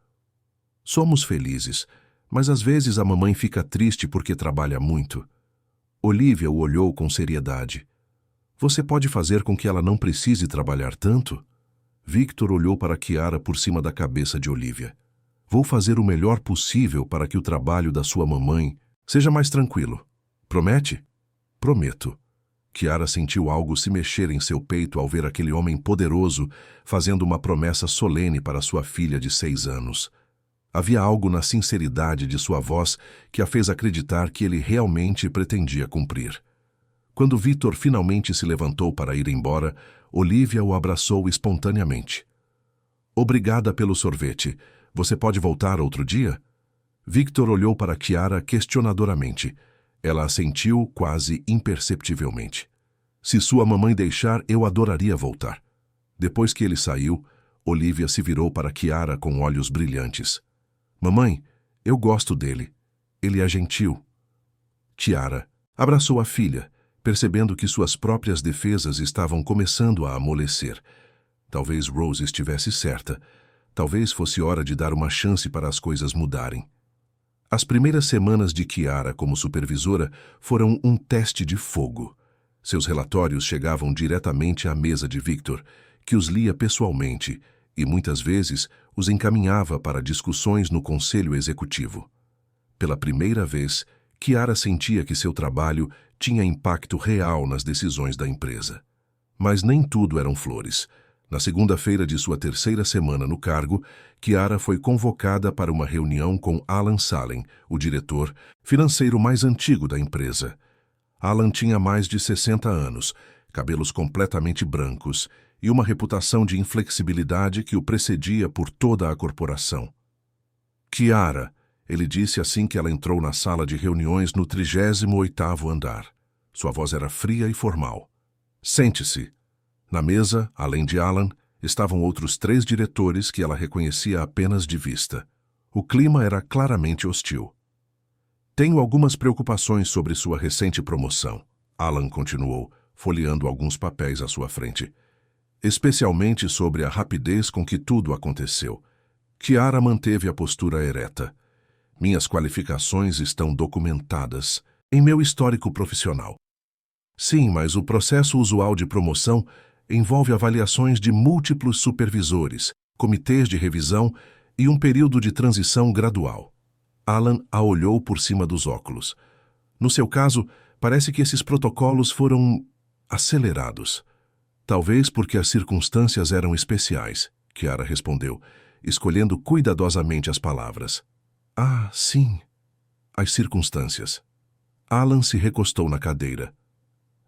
Somos felizes, mas às vezes a mamãe fica triste porque trabalha muito. Olivia o olhou com seriedade. Você pode fazer com que ela não precise trabalhar tanto? Victor olhou para Kiara por cima da cabeça de Olivia. Vou fazer o melhor possível para que o trabalho da sua mamãe seja mais tranquilo. Promete? Prometo. Kiara sentiu algo se mexer em seu peito ao ver aquele homem poderoso fazendo uma promessa solene para sua filha de 6 anos. Havia algo na sinceridade de sua voz que a fez acreditar que ele realmente pretendia cumprir. Quando Victor finalmente se levantou para ir embora, Olivia o abraçou espontaneamente. Obrigada pelo sorvete. Você pode voltar outro dia? Victor olhou para Kiara questionadoramente. Ela assentiu quase imperceptivelmente. Se sua mamãe deixar, eu adoraria voltar. Depois que ele saiu, Olivia se virou para Kiara com olhos brilhantes. Mamãe, eu gosto dele. Ele é gentil. Kiara abraçou a filha, percebendo que suas próprias defesas estavam começando a amolecer. Talvez Rose estivesse certa. Talvez fosse hora de dar uma chance para as coisas mudarem. As primeiras semanas de Kiara como supervisora foram um teste de fogo. Seus relatórios chegavam diretamente à mesa de Victor, que os lia pessoalmente e muitas vezes os encaminhava para discussões no conselho executivo. Pela primeira vez, Kiara sentia que seu trabalho tinha impacto real nas decisões da empresa. Mas nem tudo eram flores. Na segunda-feira de sua terceira semana no cargo, Chiara foi convocada para uma reunião com Alan Salem, o diretor financeiro mais antigo da empresa. Alan tinha mais de 60 anos, cabelos completamente brancos e uma reputação de inflexibilidade que o precedia por toda a corporação. Chiara, ele disse assim que ela entrou na sala de reuniões no 38º andar. Sua voz era fria e formal. Sente-se. Na mesa, além de Alan, estavam outros 3 diretores que ela reconhecia apenas de vista. O clima era claramente hostil. Tenho algumas preocupações sobre sua recente promoção, Alan continuou, folheando alguns papéis à sua frente. Especialmente sobre a rapidez com que tudo aconteceu. Chiara manteve a postura ereta. Minhas qualificações estão documentadas em meu histórico profissional. Sim, mas o processo usual de promoção envolve avaliações de múltiplos supervisores, comitês de revisão e um período de transição gradual. Alan a olhou por cima dos óculos. No seu caso, parece que esses protocolos foram acelerados. Talvez porque as circunstâncias eram especiais, Chiara respondeu, escolhendo cuidadosamente as palavras. Ah, sim. As circunstâncias. Alan se recostou na cadeira.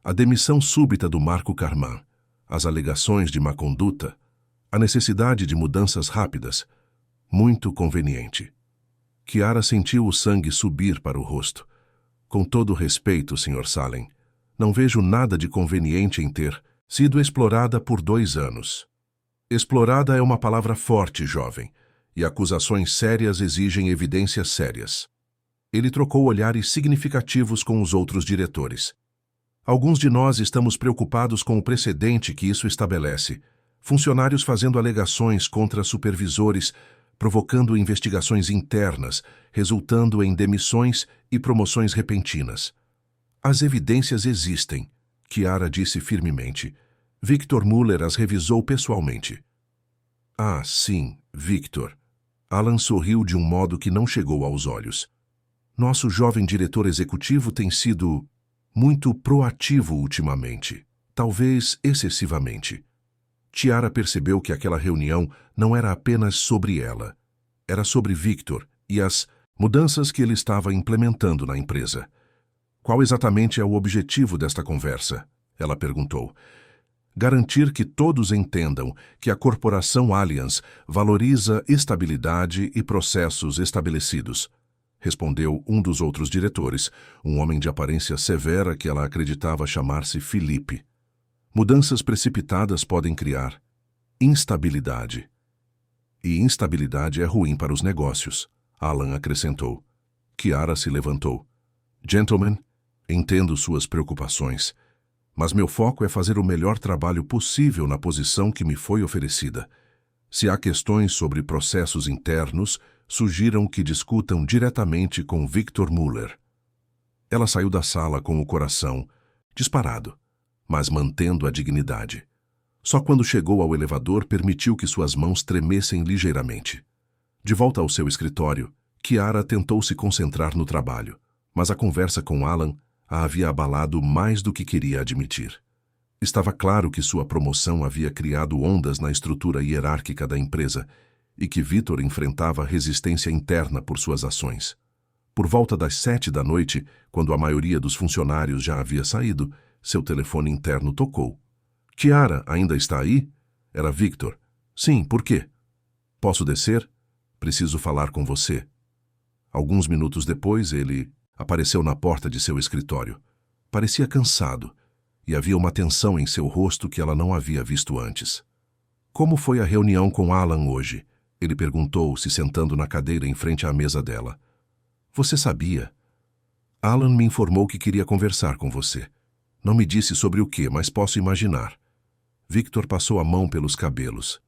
A demissão súbita do Marco Carman, as alegações de má conduta, a necessidade de mudanças rápidas. Muito conveniente. Chiara sentiu o sangue subir para o rosto. Com todo respeito, Sr. Salem, não vejo nada de conveniente em ter sido explorada por 2 anos. Explorada é uma palavra forte, jovem, e acusações sérias exigem evidências sérias. Ele trocou olhares significativos com os outros diretores. Alguns de nós estamos preocupados com o precedente que isso estabelece. Funcionários fazendo alegações contra supervisores, provocando investigações internas, resultando em demissões e promoções repentinas. As evidências existem, Chiara disse firmemente. Victor Muller as revisou pessoalmente. Ah, sim, Victor. Alan sorriu de um modo que não chegou aos olhos. Nosso jovem diretor executivo tem sido muito proativo ultimamente, talvez excessivamente. Chiara percebeu que aquela reunião não era apenas sobre ela. Era sobre Victor e as mudanças que ele estava implementando na empresa. Qual exatamente é o objetivo desta conversa? Ela perguntou. Garantir que todos entendam que a corporação Allianz valoriza estabilidade e processos estabelecidos, respondeu um dos outros diretores, um homem de aparência severa que ela acreditava chamar-se Felipe. Mudanças precipitadas podem criar instabilidade. E instabilidade é ruim para os negócios, Alan acrescentou. Chiara se levantou. Gentlemen, entendo suas preocupações, mas meu foco é fazer o melhor trabalho possível na posição que me foi oferecida. Se há questões sobre processos internos, sugiram que discutam diretamente com Victor Muller. Ela saiu da sala com o coração disparado, mas mantendo a dignidade. Só quando chegou ao elevador permitiu que suas mãos tremessem ligeiramente. De volta ao seu escritório, Chiara tentou se concentrar no trabalho, mas a conversa com Alan a havia abalado mais do que queria admitir. Estava claro que sua promoção havia criado ondas na estrutura hierárquica da empresa e que Victor enfrentava resistência interna por suas ações. Por volta das 7 da noite, quando a maioria dos funcionários já havia saído, seu telefone interno tocou. Chiara, ainda está aí? Era Victor. Sim, por quê? Posso descer? Preciso falar com você. Alguns minutos depois, ele apareceu na porta de seu escritório. Parecia cansado, e havia uma tensão em seu rosto que ela não havia visto antes. Como foi a reunião com Alan hoje? Ele perguntou, se sentando na cadeira em frente à mesa dela. Você sabia? Alan me informou que queria conversar com você. Não me disse sobre o que, mas posso imaginar. Victor passou a mão pelos cabelos.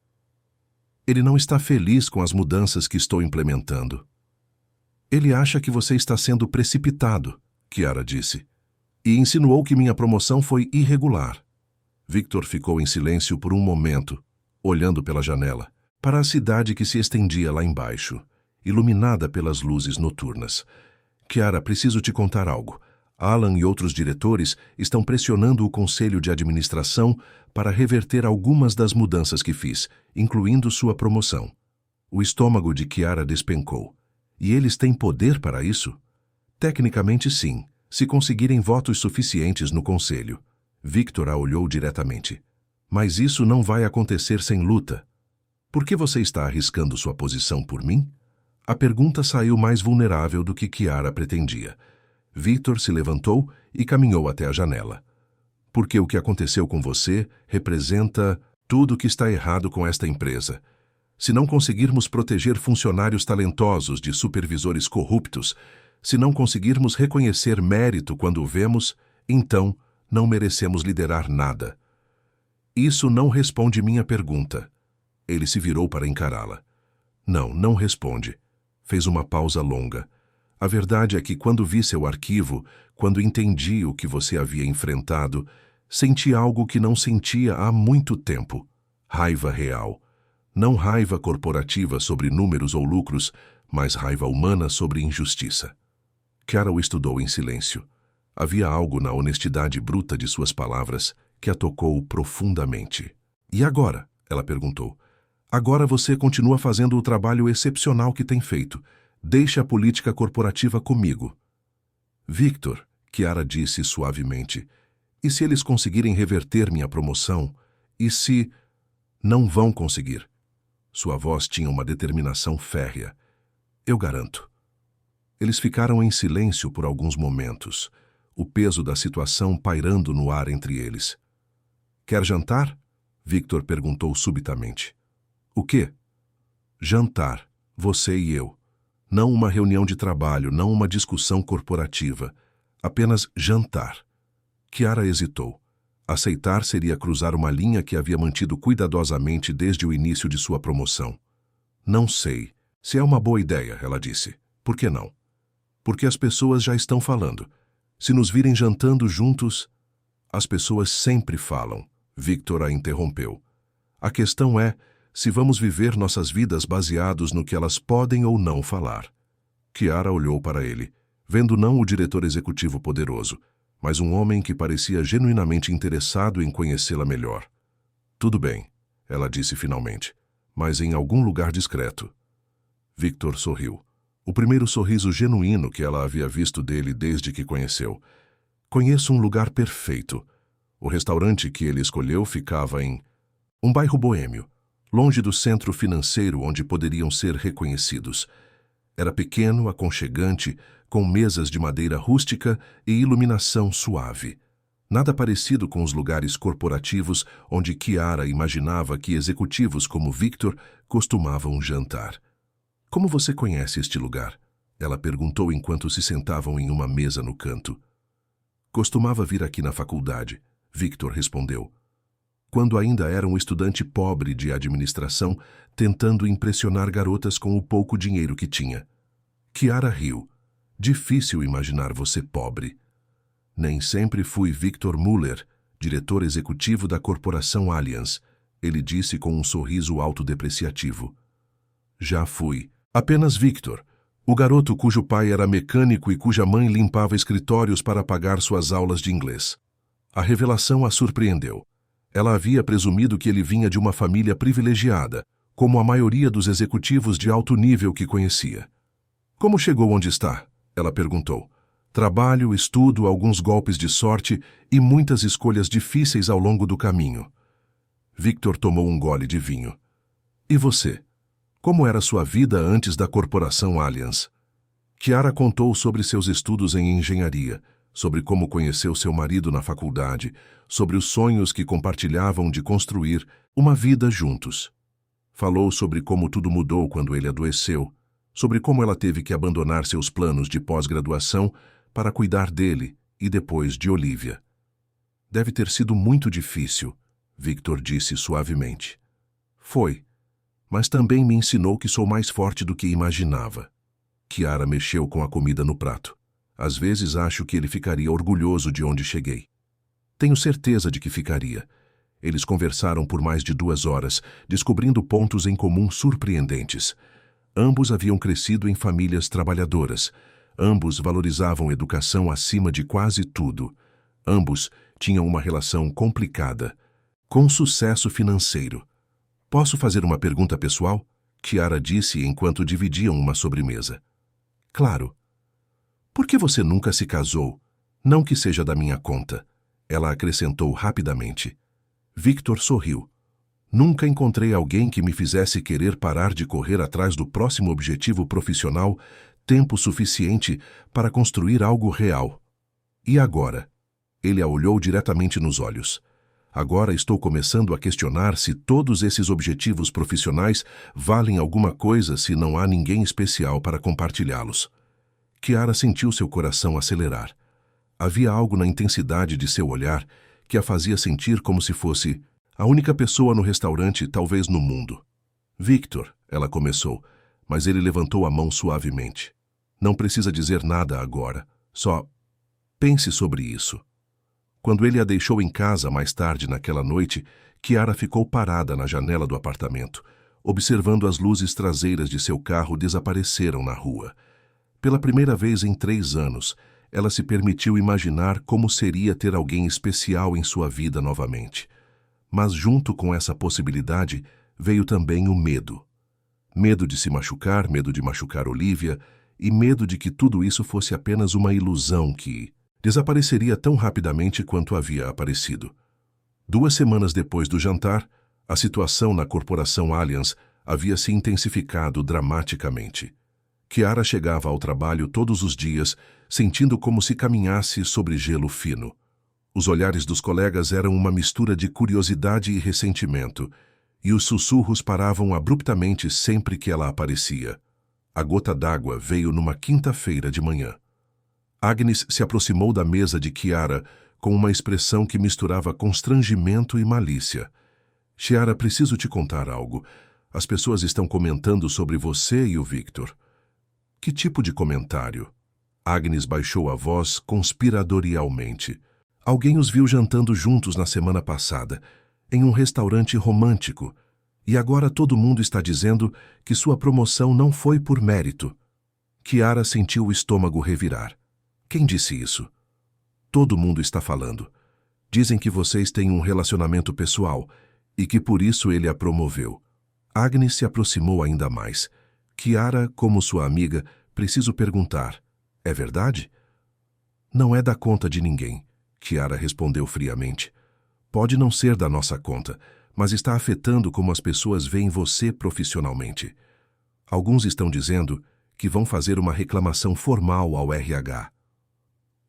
Ele não está feliz com as mudanças que estou implementando. Ele acha que você está sendo precipitado, Chiara disse, e insinuou que minha promoção foi irregular. Victor ficou em silêncio por um momento, olhando pela janela, para a cidade que se estendia lá embaixo, iluminada pelas luzes noturnas. Chiara, preciso te contar algo. Alan e outros diretores estão pressionando o conselho de administração para reverter algumas das mudanças que fiz, incluindo sua promoção. O estômago de Kiara despencou. E eles têm poder para isso? Tecnicamente, sim, se conseguirem votos suficientes no conselho. Victor a olhou diretamente. Mas isso não vai acontecer sem luta. Por que você está arriscando sua posição por mim? A pergunta saiu mais vulnerável do que Kiara pretendia. Victor se levantou e caminhou até a janela. Porque o que aconteceu com você representa tudo o que está errado com esta empresa. Se não conseguirmos proteger funcionários talentosos de supervisores corruptos, se não conseguirmos reconhecer mérito quando o vemos, então não merecemos liderar nada. Isso não responde minha pergunta. Ele se virou para encará-la. Não responde. Fez uma pausa longa. A verdade é que quando vi seu arquivo, quando entendi o que você havia enfrentado, senti algo que não sentia há muito tempo. Raiva real. Não raiva corporativa sobre números ou lucros, mas raiva humana sobre injustiça. Kiara o estudou em silêncio. Havia algo na honestidade bruta de suas palavras que a tocou profundamente. E agora? Ela perguntou. Agora você continua fazendo o trabalho excepcional que tem feito. Deixe a política corporativa comigo. Victor, Kiara disse suavemente, e se eles conseguirem reverter minha promoção? E se... Não vão conseguir. Sua voz tinha uma determinação férrea. Eu garanto. Eles ficaram em silêncio por alguns momentos, o peso da situação pairando no ar entre eles. Quer jantar? Victor perguntou subitamente. O quê? Jantar, você e eu. Não uma reunião de trabalho, não uma discussão corporativa. Apenas jantar. Kiara hesitou. Aceitar seria cruzar uma linha que havia mantido cuidadosamente desde o início de sua promoção. Não sei. Se é uma boa ideia, ela disse. Por que não? Porque as pessoas já estão falando. Se nos virem jantando juntos... As pessoas sempre falam. Victor a interrompeu. A questão é se vamos viver nossas vidas baseados no que elas podem ou não falar. Kiara olhou para ele, vendo não o diretor executivo poderoso, mas um homem que parecia genuinamente interessado em conhecê-la melhor. Tudo bem, ela disse finalmente, mas em algum lugar discreto. Victor sorriu. O primeiro sorriso genuíno que ela havia visto dele desde que conheceu. Conheço um lugar perfeito. O restaurante que ele escolheu ficava em um bairro boêmio, longe do centro financeiro onde poderiam ser reconhecidos. Era pequeno, aconchegante, com mesas de madeira rústica e iluminação suave. Nada parecido com os lugares corporativos onde Kiara imaginava que executivos como Victor costumavam jantar. Como você conhece este lugar? Ela perguntou enquanto se sentavam em uma mesa no canto. Costumava vir aqui na faculdade, Victor respondeu. Quando ainda era um estudante pobre de administração, tentando impressionar garotas com o pouco dinheiro que tinha. Kiara riu. Difícil imaginar você pobre. Nem sempre fui Victor Muller, diretor executivo da corporação Allianz, ele disse com um sorriso autodepreciativo. Já fui. Apenas Victor, o garoto cujo pai era mecânico e cuja mãe limpava escritórios para pagar suas aulas de inglês. A revelação a surpreendeu. Ela havia presumido que ele vinha de uma família privilegiada, como a maioria dos executivos de alto nível que conhecia. Como chegou onde está? Ela perguntou. Trabalho, estudo, alguns golpes de sorte e muitas escolhas difíceis ao longo do caminho. Victor tomou um gole de vinho. E você? Como era sua vida antes da corporação Allianz? Kiara contou sobre seus estudos em engenharia, sobre como conheceu seu marido na faculdade, sobre os sonhos que compartilhavam de construir uma vida juntos. Falou sobre como tudo mudou quando ele adoeceu, sobre como ela teve que abandonar seus planos de pós-graduação para cuidar dele e depois de Olivia. Deve ter sido muito difícil, Victor disse suavemente. Foi, mas também me ensinou que sou mais forte do que imaginava. Kiara mexeu com a comida no prato. Às vezes acho que ele ficaria orgulhoso de onde cheguei. Tenho certeza de que ficaria. Eles conversaram por mais de 2 horas, descobrindo pontos em comum surpreendentes. Ambos haviam crescido em famílias trabalhadoras. Ambos valorizavam educação acima de quase tudo. Ambos tinham uma relação complicada, com sucesso financeiro. Posso fazer uma pergunta pessoal? Chiara disse enquanto dividiam uma sobremesa. Claro. Por que você nunca se casou? Não que seja da minha conta. Ela acrescentou rapidamente. Victor sorriu. Nunca encontrei alguém que me fizesse querer parar de correr atrás do próximo objetivo profissional tempo suficiente para construir algo real. E agora? Ele a olhou diretamente nos olhos. Agora estou começando a questionar se todos esses objetivos profissionais valem alguma coisa se não há ninguém especial para compartilhá-los. Chiara sentiu seu coração acelerar. Havia algo na intensidade de seu olhar que a fazia sentir como se fosse a única pessoa no restaurante, talvez no mundo. Victor, ela começou, mas ele levantou a mão suavemente. Não precisa dizer nada agora, só pense sobre isso. Quando ele a deixou em casa mais tarde naquela noite, Chiara ficou parada na janela do apartamento, observando as luzes traseiras de seu carro desapareceram na rua. Pela primeira vez em 3 anos, ela se permitiu imaginar como seria ter alguém especial em sua vida novamente. Mas junto com essa possibilidade veio também o medo. Medo de se machucar, medo de machucar Olivia e medo de que tudo isso fosse apenas uma ilusão que desapareceria tão rapidamente quanto havia aparecido. 2 semanas depois do jantar, a situação na corporação Allianz havia se intensificado dramaticamente. Chiara chegava ao trabalho todos os dias, sentindo como se caminhasse sobre gelo fino. Os olhares dos colegas eram uma mistura de curiosidade e ressentimento, e os sussurros paravam abruptamente sempre que ela aparecia. A gota d'água veio numa quinta-feira de manhã. Agnes se aproximou da mesa de Chiara com uma expressão que misturava constrangimento e malícia. Chiara, preciso te contar algo. As pessoas estão comentando sobre você e o Victor. Que tipo de comentário? Agnes baixou a voz conspiratorialmente. Alguém os viu jantando juntos na semana passada, em um restaurante romântico, e agora todo mundo está dizendo que sua promoção não foi por mérito. Chiara sentiu o estômago revirar. Quem disse isso? Todo mundo está falando. Dizem que vocês têm um relacionamento pessoal e que por isso ele a promoveu. Agnes se aproximou ainda mais. Chiara, como sua amiga, preciso perguntar. É verdade? Não é da conta de ninguém, Chiara respondeu friamente. Pode não ser da nossa conta, mas está afetando como as pessoas veem você profissionalmente. Alguns estão dizendo que vão fazer uma reclamação formal ao RH.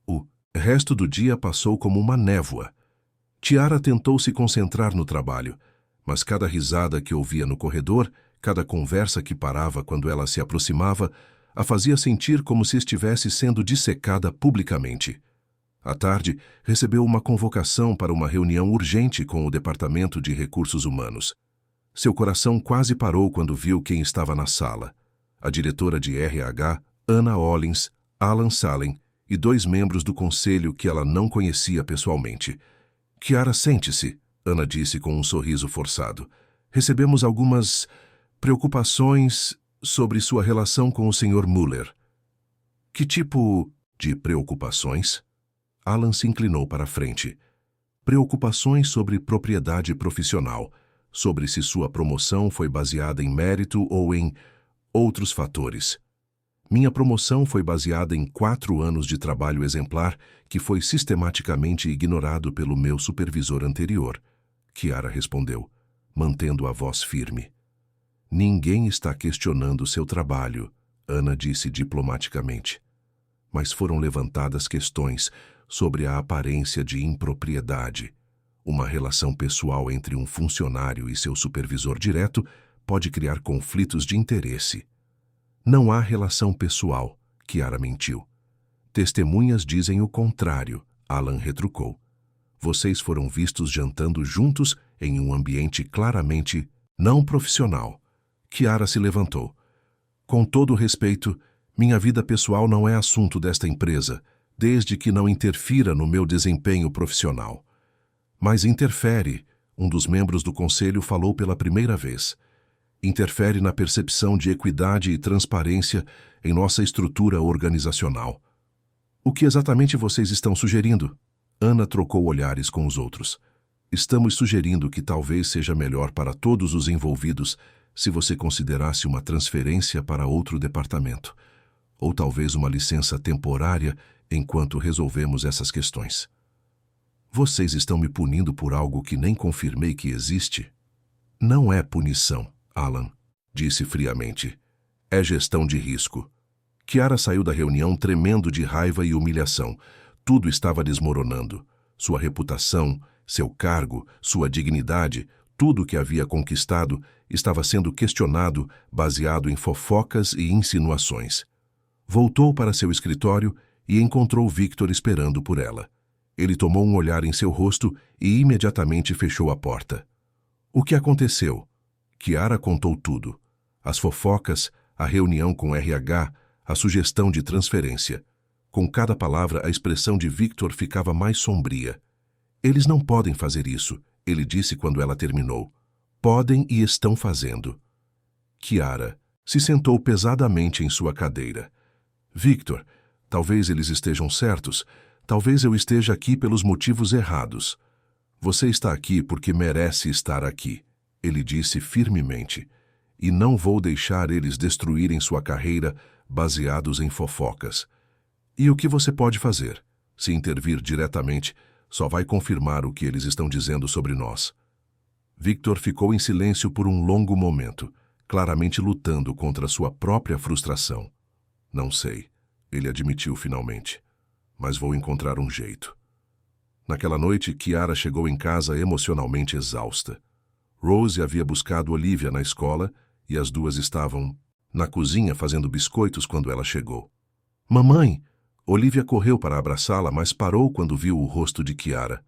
O resto do dia passou como uma névoa. Chiara tentou se concentrar no trabalho, mas cada risada que ouvia no corredor, cada conversa que parava quando ela se aproximava, a fazia sentir como se estivesse sendo dissecada publicamente. À tarde, recebeu uma convocação para uma reunião urgente com o Departamento de Recursos Humanos. Seu coração quase parou quando viu quem estava na sala. A diretora de RH, Anna Hollins, Alan Salem e 2 membros do conselho que ela não conhecia pessoalmente. Chiara, sente-se, Anna disse com um sorriso forçado. Recebemos algumas preocupações sobre sua relação com o Sr. Muller. Que tipo de preocupações? Alan se inclinou para a frente. Preocupações sobre propriedade profissional, sobre se sua promoção foi baseada em mérito ou em outros fatores. Minha promoção foi baseada em 4 anos de trabalho exemplar que foi sistematicamente ignorado pelo meu supervisor anterior, Chiara respondeu, mantendo a voz firme. Ninguém está questionando seu trabalho, Anna disse diplomaticamente. Mas foram levantadas questões sobre a aparência de impropriedade. Uma relação pessoal entre um funcionário e seu supervisor direto pode criar conflitos de interesse. Não há relação pessoal, Chiara mentiu. Testemunhas dizem o contrário, Alan retrucou. Vocês foram vistos jantando juntos em um ambiente claramente não profissional. Chiara se levantou. Com todo respeito, minha vida pessoal não é assunto desta empresa, desde que não interfira no meu desempenho profissional. Mas interfere, um dos membros do conselho falou pela primeira vez. Interfere na percepção de equidade e transparência em nossa estrutura organizacional. O que exatamente vocês estão sugerindo? Ana trocou olhares com os outros. Estamos sugerindo que talvez seja melhor para todos os envolvidos se você considerasse uma transferência para outro departamento, ou talvez uma licença temporária enquanto resolvemos essas questões. Vocês estão me punindo por algo que nem confirmei que existe? Não é punição, Alan, disse friamente. É gestão de risco. Kiara saiu da reunião tremendo de raiva e humilhação. Tudo estava desmoronando. Sua reputação, seu cargo, sua dignidade, tudo o que havia conquistado estava sendo questionado baseado em fofocas e insinuações. Voltou para seu escritório e encontrou Victor esperando por ela. Ele tomou um olhar em seu rosto e imediatamente fechou a porta. O que aconteceu? Kiara contou tudo. As fofocas, a reunião com RH, a sugestão de transferência. Com cada palavra, a expressão de Victor ficava mais sombria. Eles não podem fazer isso, ele disse quando ela terminou. Podem e estão fazendo. Kiara se sentou pesadamente em sua cadeira. Victor, talvez eles estejam certos. Talvez eu esteja aqui pelos motivos errados. Você está aqui porque merece estar aqui, ele disse firmemente. E não vou deixar eles destruírem sua carreira baseados em fofocas. E o que você pode fazer? Se intervir diretamente, só vai confirmar o que eles estão dizendo sobre nós. Victor ficou em silêncio por um longo momento, claramente lutando contra sua própria frustração. Não sei, ele admitiu finalmente. Mas vou encontrar um jeito. Naquela noite, Kiara chegou em casa emocionalmente exausta. Rose havia buscado Olivia na escola e as duas estavam na cozinha fazendo biscoitos quando ela chegou. Mamãe! Olivia correu para abraçá-la, mas parou quando viu o rosto de Kiara.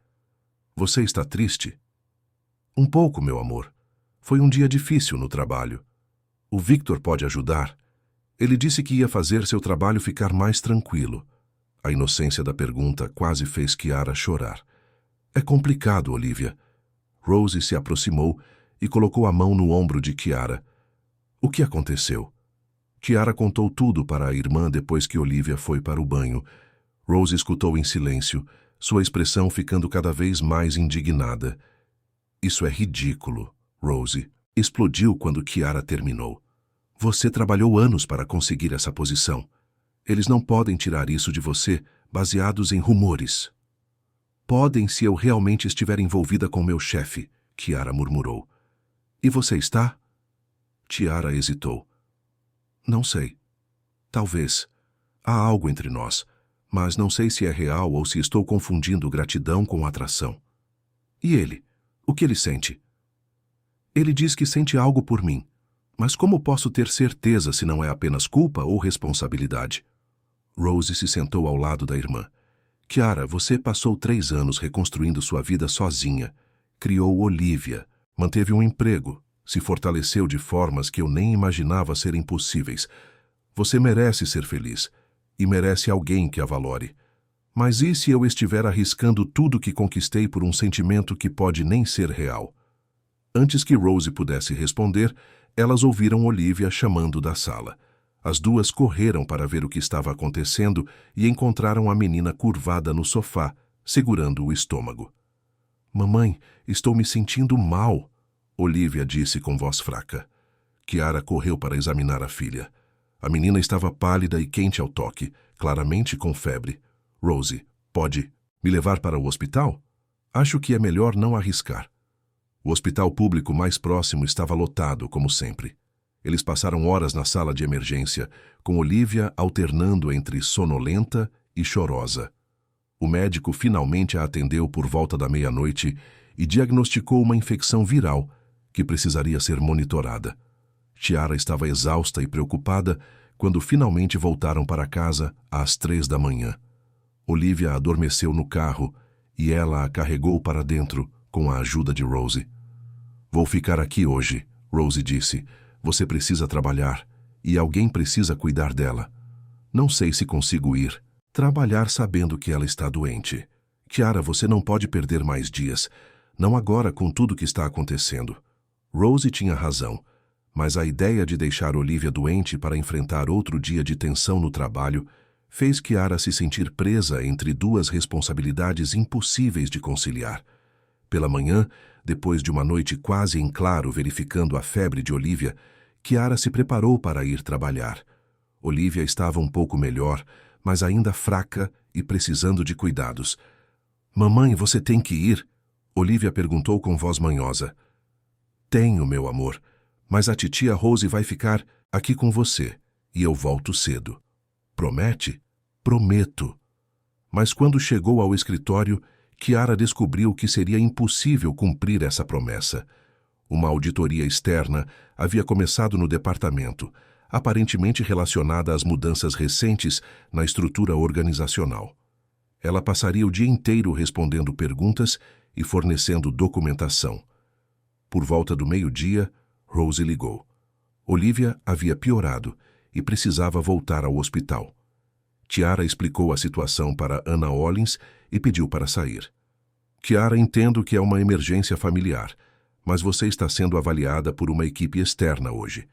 Você está triste? Um pouco, meu amor. Foi um dia difícil no trabalho. O Victor pode ajudar. Ele disse que ia fazer seu trabalho ficar mais tranquilo. A inocência da pergunta quase fez Kiara chorar. É complicado, Olivia. Rose se aproximou e colocou a mão no ombro de Kiara. O que aconteceu? Kiara contou tudo para a irmã depois que Olivia foi para o banho. Rose escutou em silêncio, sua expressão ficando cada vez mais indignada. Isso é ridículo, Rose. Explodiu quando Kiara terminou. Você trabalhou anos para conseguir essa posição. Eles não podem tirar isso de você, baseados em rumores. Podem se eu realmente estiver envolvida com meu chefe, Kiara murmurou. E você está? Tiara hesitou. Não sei. Talvez. Há algo entre nós, mas não sei se é real ou se estou confundindo gratidão com atração. E ele? O que ele sente? Ele diz que sente algo por mim, mas como posso ter certeza se não é apenas culpa ou responsabilidade? Rose se sentou ao lado da irmã. Kiara, você passou 3 anos reconstruindo sua vida sozinha. Criou Olivia, manteve um emprego, se fortaleceu de formas que eu nem imaginava serem possíveis. Você merece ser feliz e merece alguém que a valore. Mas e se eu estiver arriscando tudo que conquistei por um sentimento que pode nem ser real? Antes que Rose pudesse responder, elas ouviram Olivia chamando da sala. As duas correram para ver o que estava acontecendo e encontraram a menina curvada no sofá, segurando o estômago. Mamãe, estou me sentindo mal, Olivia disse com voz fraca. Kiara correu para examinar a filha. A menina estava pálida e quente ao toque, claramente com febre. Rose, pode me levar para o hospital? Acho que é melhor não arriscar. O hospital público mais próximo estava lotado, como sempre. Eles passaram horas na sala de emergência, com Olivia alternando entre sonolenta e chorosa. O médico finalmente a atendeu por volta da meia-noite e diagnosticou uma infecção viral que precisaria ser monitorada. Tiara estava exausta e preocupada quando finalmente voltaram para casa às 3 da manhã. Olivia adormeceu no carro e ela a carregou para dentro com a ajuda de Rose. Vou ficar aqui hoje, Rose disse. Você precisa trabalhar e alguém precisa cuidar dela. Não sei se consigo ir. Trabalhar sabendo que ela está doente. Kiara, você não pode perder mais dias. Não agora com tudo que está acontecendo. Rose tinha razão. mas a ideia de deixar Olivia doente para enfrentar outro dia de tensão no trabalho fez Chiara se sentir presa entre duas responsabilidades impossíveis de conciliar. Pela manhã, depois de uma noite quase em claro verificando a febre de Olivia, Chiara se preparou para ir trabalhar. Olivia estava um pouco melhor, mas ainda fraca e precisando de cuidados. "Mamãe, você tem que ir?" Olivia perguntou com voz manhosa. "Tenho, meu amor, mas a titia Rose vai ficar aqui com você e eu volto cedo." "Promete?" "Prometo." Mas quando chegou ao escritório, Chiara descobriu que seria impossível cumprir essa promessa. Uma auditoria externa havia começado no departamento, aparentemente relacionada às mudanças recentes na estrutura organizacional. Ela passaria o dia inteiro respondendo perguntas e fornecendo documentação. Por volta do meio-dia, Rose ligou. Olivia havia piorado e precisava voltar ao hospital. Chiara explicou a situação para Anna Hollins e pediu para sair. "Chiara, entendo que é uma emergência familiar, mas você está sendo avaliada por uma equipe externa hoje.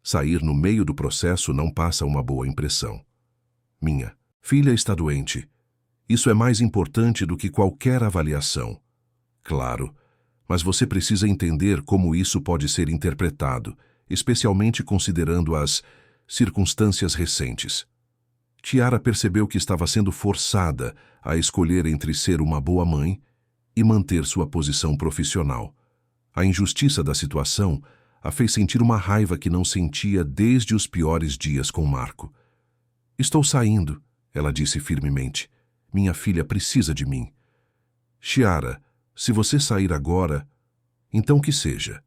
Sair no meio do processo não passa uma boa impressão." "Minha filha está doente. Isso é mais importante do que qualquer avaliação." "Claro, mas você precisa entender como isso pode ser interpretado, especialmente considerando as circunstâncias recentes." Chiara percebeu que estava sendo forçada a escolher entre ser uma boa mãe e manter sua posição profissional. A injustiça da situação a fez sentir uma raiva que não sentia desde os piores dias com Marco. "Estou saindo", ela disse firmemente. "Minha filha precisa de mim." "Chiara, se você sair agora, então que seja."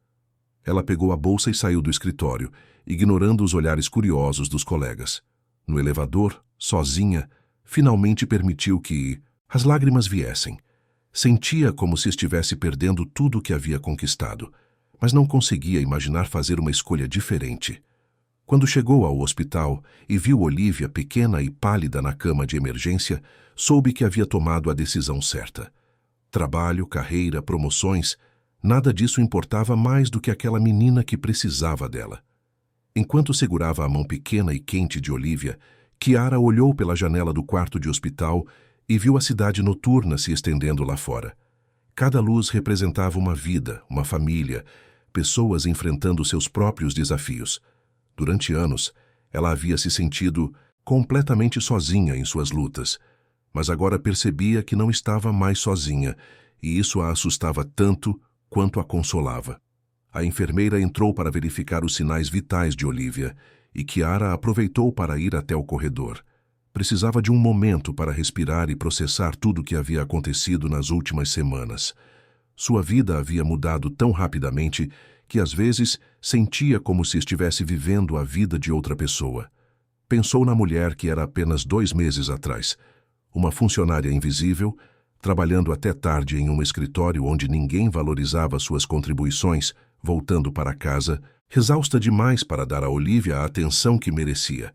Ela pegou a bolsa e saiu do escritório, ignorando os olhares curiosos dos colegas. No elevador, sozinha, finalmente permitiu que as lágrimas viessem. Sentia como se estivesse perdendo tudo o que havia conquistado, mas não conseguia imaginar fazer uma escolha diferente. Quando chegou ao hospital e viu Olivia pequena e pálida na cama de emergência, soube que havia tomado a decisão certa. Trabalho, carreira, promoções, nada disso importava mais do que aquela menina que precisava dela. Enquanto segurava a mão pequena e quente de Olivia, Chiara olhou pela janela do quarto de hospital e viu a cidade noturna se estendendo lá fora. Cada luz representava uma vida, uma família, pessoas enfrentando seus próprios desafios. Durante anos, ela havia se sentido completamente sozinha em suas lutas, mas agora percebia que não estava mais sozinha, e isso a assustava tanto quanto a consolava. A enfermeira entrou para verificar os sinais vitais de Olivia, e Chiara aproveitou para ir até o corredor. Precisava de um momento para respirar e processar tudo o que havia acontecido nas últimas semanas. Sua vida havia mudado tão rapidamente que às vezes sentia como se estivesse vivendo a vida de outra pessoa. Pensou na mulher que era apenas 2 meses atrás, uma funcionária invisível, trabalhando até tarde em um escritório onde ninguém valorizava suas contribuições, voltando para casa, exausta demais para dar a Olivia a atenção que merecia.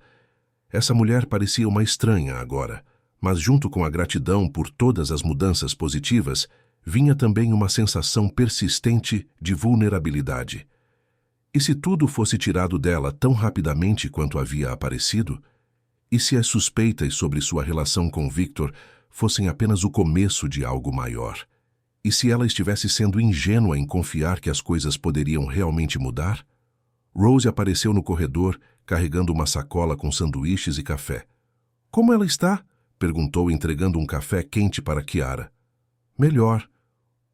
Essa mulher parecia uma estranha agora, mas junto com a gratidão por todas as mudanças positivas, vinha também uma sensação persistente de vulnerabilidade. E se tudo fosse tirado dela tão rapidamente quanto havia aparecido? E se as suspeitas sobre sua relação com Victor fossem apenas o começo de algo maior? E se ela estivesse sendo ingênua em confiar que as coisas poderiam realmente mudar? Rose apareceu no corredor, carregando uma sacola com sanduíches e café. "Como ela está?" perguntou, entregando um café quente para Chiara. "Melhor.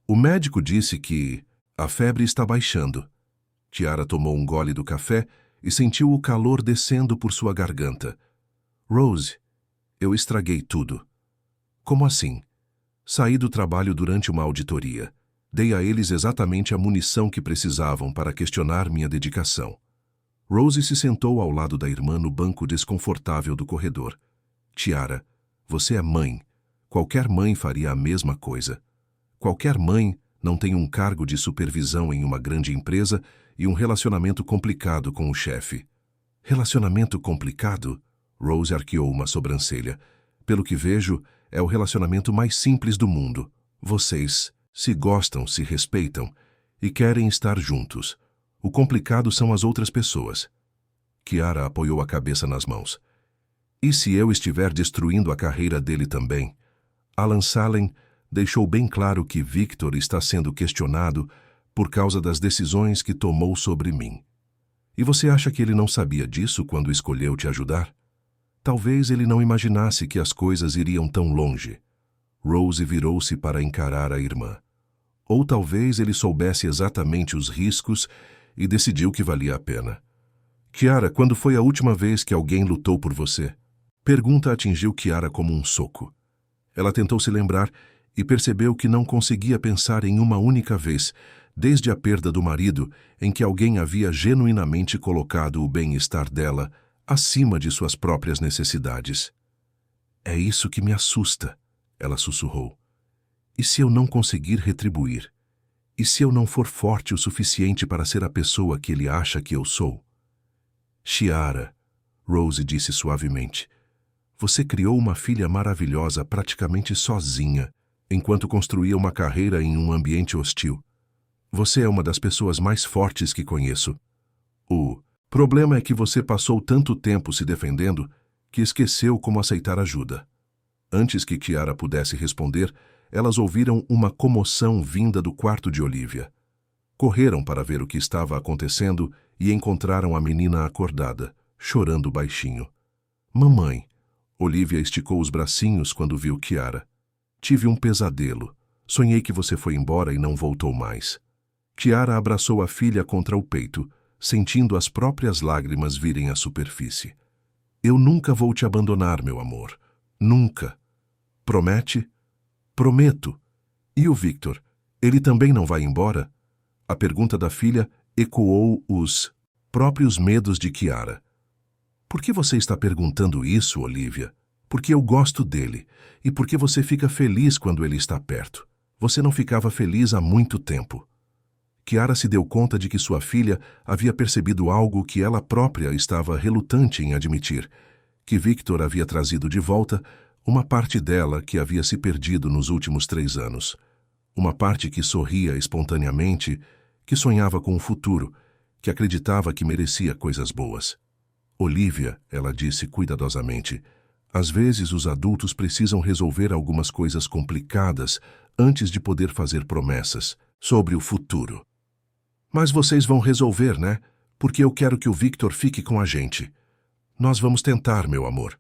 O médico disse que a febre está baixando." Chiara tomou um gole do café e sentiu o calor descendo por sua garganta. "Rose, eu estraguei tudo." "Como assim?" "Saí do trabalho durante uma auditoria. Dei a eles exatamente a munição que precisavam para questionar minha dedicação." Rose se sentou ao lado da irmã no banco desconfortável do corredor. "Chiara, você é mãe. Qualquer mãe faria a mesma coisa. Qualquer mãe não tem um cargo de supervisão em uma grande empresa e um relacionamento complicado com o chefe." "Relacionamento complicado?" Rose arqueou uma sobrancelha. "Pelo que vejo, é o relacionamento mais simples do mundo. Vocês se gostam, se respeitam e querem estar juntos. O complicado são as outras pessoas. Kiara apoiou a cabeça nas mãos. E se eu estiver destruindo a carreira dele também? Alan Salem deixou bem claro que Victor está sendo questionado por causa das decisões que tomou sobre mim. E você acha que ele não sabia disso quando escolheu te ajudar? Talvez ele não imaginasse que as coisas iriam tão longe. Rose virou-se para encarar a irmã. Ou talvez ele soubesse exatamente os riscos e decidiu que valia a pena. Kiara, quando foi a última vez que alguém lutou por você? Pergunta atingiu Kiara como um soco. Ela tentou se lembrar e percebeu que não conseguia pensar em uma única vez, desde a perda do marido, em que alguém havia genuinamente colocado o bem-estar dela acima de suas próprias necessidades. É isso que me assusta, ela sussurrou. E se eu não conseguir retribuir? E se eu não for forte o suficiente para ser a pessoa que ele acha que eu sou? Chiara, Rose disse suavemente, você criou uma filha maravilhosa praticamente sozinha, enquanto construía uma carreira em um ambiente hostil. Você é uma das pessoas mais fortes que conheço. O problema é que você passou tanto tempo se defendendo que esqueceu como aceitar ajuda. Antes que Kiara pudesse responder, elas ouviram uma comoção vinda do quarto de Olivia. Correram para ver o que estava acontecendo e encontraram a menina acordada, chorando baixinho. Mamãe, Olivia esticou os bracinhos quando viu Kiara. Tive um pesadelo. Sonhei que você foi embora e não voltou mais. Kiara abraçou a filha contra o peito, sentindo as próprias lágrimas virem à superfície. Eu nunca vou te abandonar, meu amor. Nunca. Promete? Prometo. E o Victor? Ele também não vai embora? A pergunta da filha ecoou os próprios medos de Kiara. Por que você está perguntando isso, Olivia? Porque eu gosto dele. E porque você fica feliz quando ele está perto. Você não ficava feliz há muito tempo. Kiara se deu conta de que sua filha havia percebido algo que ela própria estava relutante em admitir, que Victor havia trazido de volta uma parte dela que havia se perdido nos últimos 3 anos. Uma parte que sorria espontaneamente, que sonhava com o futuro, que acreditava que merecia coisas boas. Olivia, ela disse cuidadosamente, às vezes os adultos precisam resolver algumas coisas complicadas antes de poder fazer promessas sobre o futuro. Mas vocês vão resolver, né? Porque eu quero que o Victor fique com a gente. Nós vamos tentar, meu amor.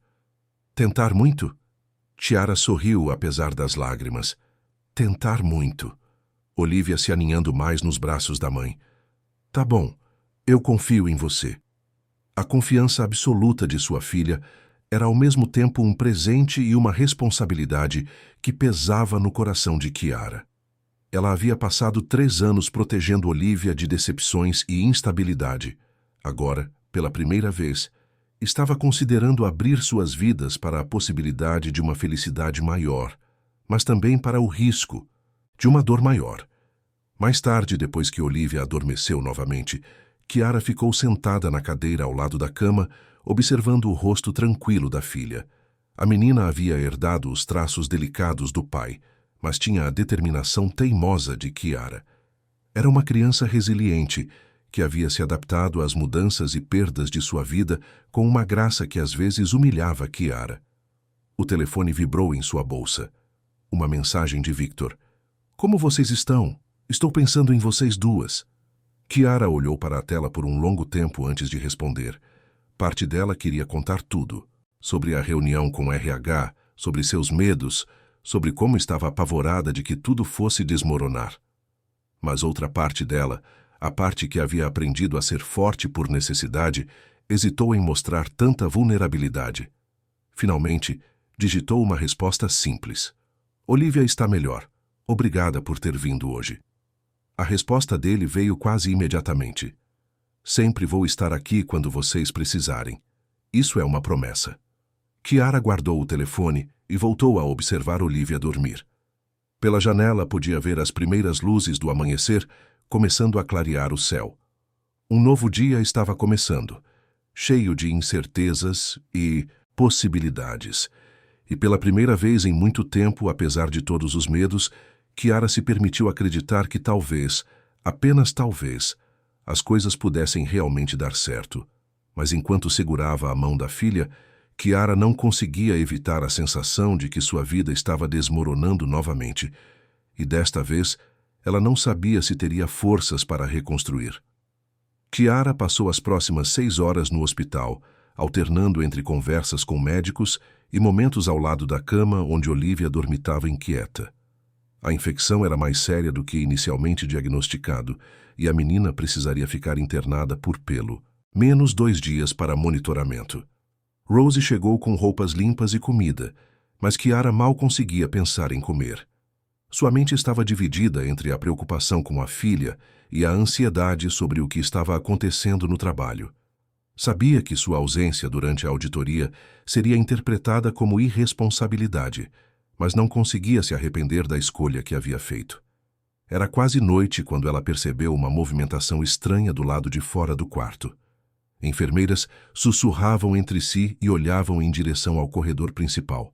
Tentar muito? Chiara sorriu apesar das lágrimas. Tentar muito. Olivia se aninhando mais nos braços da mãe. Tá bom, eu confio em você. A confiança absoluta de sua filha era ao mesmo tempo um presente e uma responsabilidade que pesava no coração de Kiara. Ela havia passado 3 anos protegendo Olivia de decepções e instabilidade. Agora, pela primeira vez, estava considerando abrir suas vidas para a possibilidade de uma felicidade maior, mas também para o risco de uma dor maior. Mais tarde, depois que Olivia adormeceu novamente, Kiara ficou sentada na cadeira ao lado da cama, observando o rosto tranquilo da filha. A menina havia herdado os traços delicados do pai, mas tinha a determinação teimosa de Kiara. Era uma criança resiliente, que havia se adaptado às mudanças e perdas de sua vida com uma graça que às vezes humilhava Kiara. O telefone vibrou em sua bolsa. Uma mensagem de Victor. Como vocês estão? Estou pensando em vocês duas. Kiara olhou para a tela por um longo tempo antes de responder. Parte dela queria contar tudo. Sobre a reunião com o RH, sobre seus medos, sobre como estava apavorada de que tudo fosse desmoronar. Mas outra parte dela, a parte que havia aprendido a ser forte por necessidade, hesitou em mostrar tanta vulnerabilidade. Finalmente, digitou uma resposta simples. Olivia está melhor. Obrigada por ter vindo hoje. A resposta dele veio quase imediatamente. Sempre vou estar aqui quando vocês precisarem. Isso é uma promessa. Kiara guardou o telefone e voltou a observar Olivia dormir. Pela janela podia ver as primeiras luzes do amanhecer começando a clarear o céu. Um novo dia estava começando, cheio de incertezas e possibilidades. E pela primeira vez em muito tempo, apesar de todos os medos, Kiara se permitiu acreditar que talvez, apenas talvez, as coisas pudessem realmente dar certo. Mas enquanto segurava a mão da filha, Kiara não conseguia evitar a sensação de que sua vida estava desmoronando novamente, e desta vez ela não sabia se teria forças para reconstruir. Kiara passou as próximas 6 horas no hospital, alternando entre conversas com médicos e momentos ao lado da cama onde Olivia dormitava inquieta. A infecção era mais séria do que inicialmente diagnosticado, e a menina precisaria ficar internada por pelo, menos 2 dias para monitoramento. Rose chegou com roupas limpas e comida, mas Kiara mal conseguia pensar em comer. Sua mente estava dividida entre a preocupação com a filha e a ansiedade sobre o que estava acontecendo no trabalho. Sabia que sua ausência durante a auditoria seria interpretada como irresponsabilidade, mas não conseguia se arrepender da escolha que havia feito. Era quase noite quando ela percebeu uma movimentação estranha do lado de fora do quarto. Enfermeiras sussurravam entre si e olhavam em direção ao corredor principal.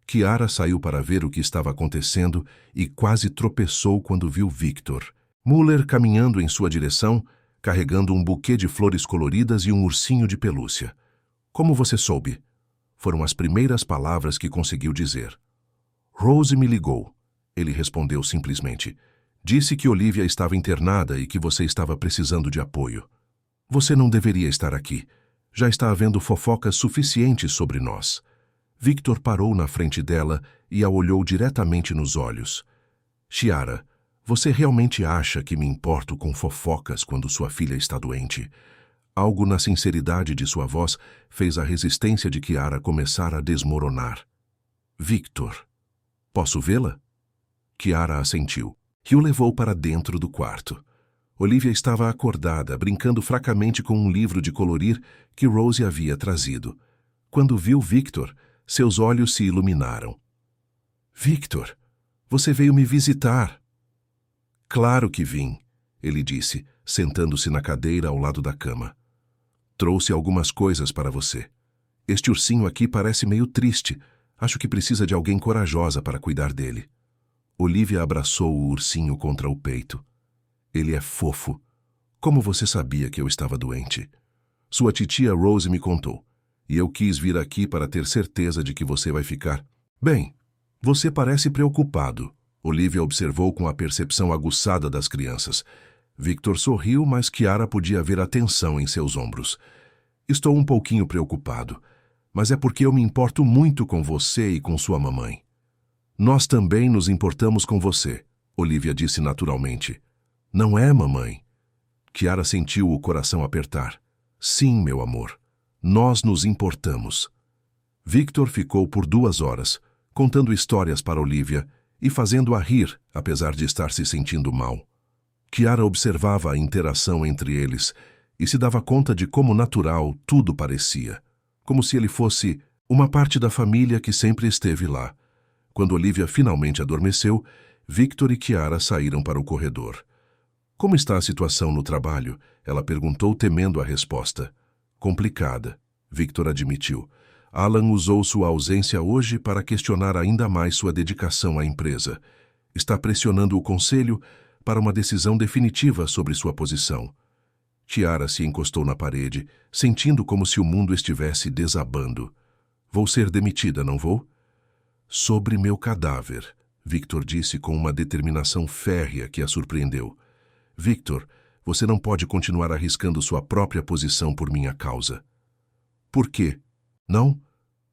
Kiara saiu para ver o que estava acontecendo e quase tropeçou quando viu Victor Muller caminhando em sua direção, carregando um buquê de flores coloridas e um ursinho de pelúcia. "Como você soube?" Foram as primeiras palavras que conseguiu dizer. "Rose me ligou", ele respondeu simplesmente. "Disse que Olivia estava internada e que você estava precisando de apoio. Você não deveria estar aqui. Já está havendo fofocas suficientes sobre nós." Victor parou na frente dela e a olhou diretamente nos olhos. "Chiara, você realmente acha que me importo com fofocas quando sua filha está doente?" Algo na sinceridade de sua voz fez a resistência de Kiara começar a desmoronar. "Victor, posso vê-la?" Kiara assentiu e o levou para dentro do quarto. Olivia estava acordada, brincando fracamente com um livro de colorir que Rose havia trazido. Quando viu Victor, seus olhos se iluminaram. "Victor, você veio me visitar." "Claro que vim", ele disse, sentando-se na cadeira ao lado da cama. "Trouxe algumas coisas para você. Este ursinho aqui parece meio triste. Acho que precisa de alguém corajosa para cuidar dele." Olivia abraçou o ursinho contra o peito. "Ele é fofo. Como você sabia que eu estava doente?" "Sua titia Rose me contou. E eu quis vir aqui para ter certeza de que você vai ficar bem." "Você parece preocupado", Olivia observou com a percepção aguçada das crianças. Victor sorriu, mas Kiara podia ver a tensão em seus ombros. "Estou um pouquinho preocupado, mas é porque eu me importo muito com você e com sua mamãe." "Nós também nos importamos com você", Olivia disse naturalmente. "Não é, mamãe?" Kiara sentiu o coração apertar. "Sim, meu amor. Nós nos importamos." Victor ficou por 2 horas, contando histórias para Olivia e fazendo-a rir, apesar de estar se sentindo mal. Kiara observava a interação entre eles e se dava conta de como natural tudo parecia, como se ele fosse uma parte da família que sempre esteve lá. Quando Olivia finalmente adormeceu, Victor e Kiara saíram para o corredor. "Como está a situação no trabalho?" ela perguntou, temendo a resposta. "Complicada", Victor admitiu. "Alan usou sua ausência hoje para questionar ainda mais sua dedicação à empresa. Está pressionando o conselho para uma decisão definitiva sobre sua posição." Kiara se encostou na parede, sentindo como se o mundo estivesse desabando. "Vou ser demitida, não vou?" "Sobre meu cadáver", Victor disse com uma determinação férrea que a surpreendeu. "Victor, você não pode continuar arriscando sua própria posição por minha causa." "Por quê?" "Não?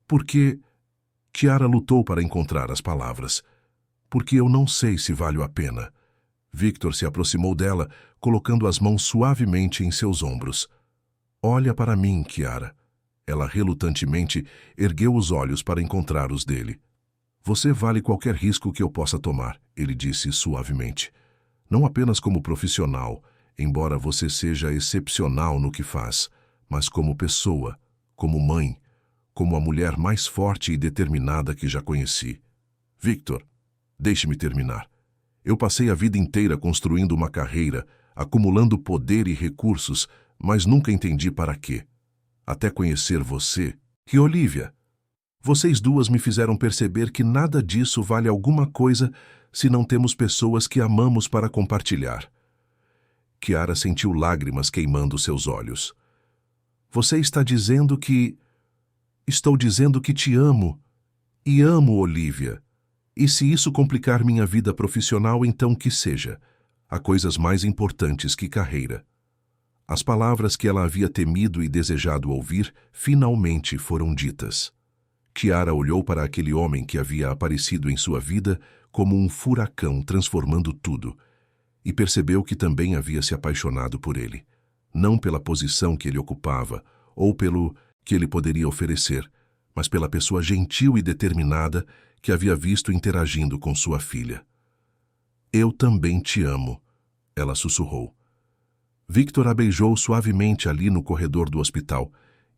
Porque..." Kiara lutou para encontrar as palavras. "Porque eu não sei se valho a pena." Victor se aproximou dela, colocando as mãos suavemente em seus ombros. "Olha para mim, Kiara." Ela relutantemente ergueu os olhos para encontrar os dele. "Você vale qualquer risco que eu possa tomar", ele disse suavemente. "Não apenas como profissional, embora você seja excepcional no que faz, mas como pessoa, como mãe, como a mulher mais forte e determinada que já conheci." "Victor, deixe-me terminar. Eu passei a vida inteira construindo uma carreira, acumulando poder e recursos, mas nunca entendi para quê. Até conhecer você e Olivia. Vocês duas me fizeram perceber que nada disso vale alguma coisa se não temos pessoas que amamos para compartilhar." Chiara sentiu lágrimas queimando seus olhos. Você está dizendo que... Estou dizendo que te amo. E amo Olivia. E se isso complicar minha vida profissional, então que seja. Há coisas mais importantes que carreira. As palavras que ela havia temido e desejado ouvir, finalmente foram ditas. Chiara olhou para aquele homem que havia aparecido em sua vida como um furacão transformando tudo, e percebeu que também havia se apaixonado por ele, não pela posição que ele ocupava ou pelo que ele poderia oferecer, mas pela pessoa gentil e determinada que havia visto interagindo com sua filha. Eu também te amo, ela sussurrou. Victor a beijou suavemente ali no corredor do hospital,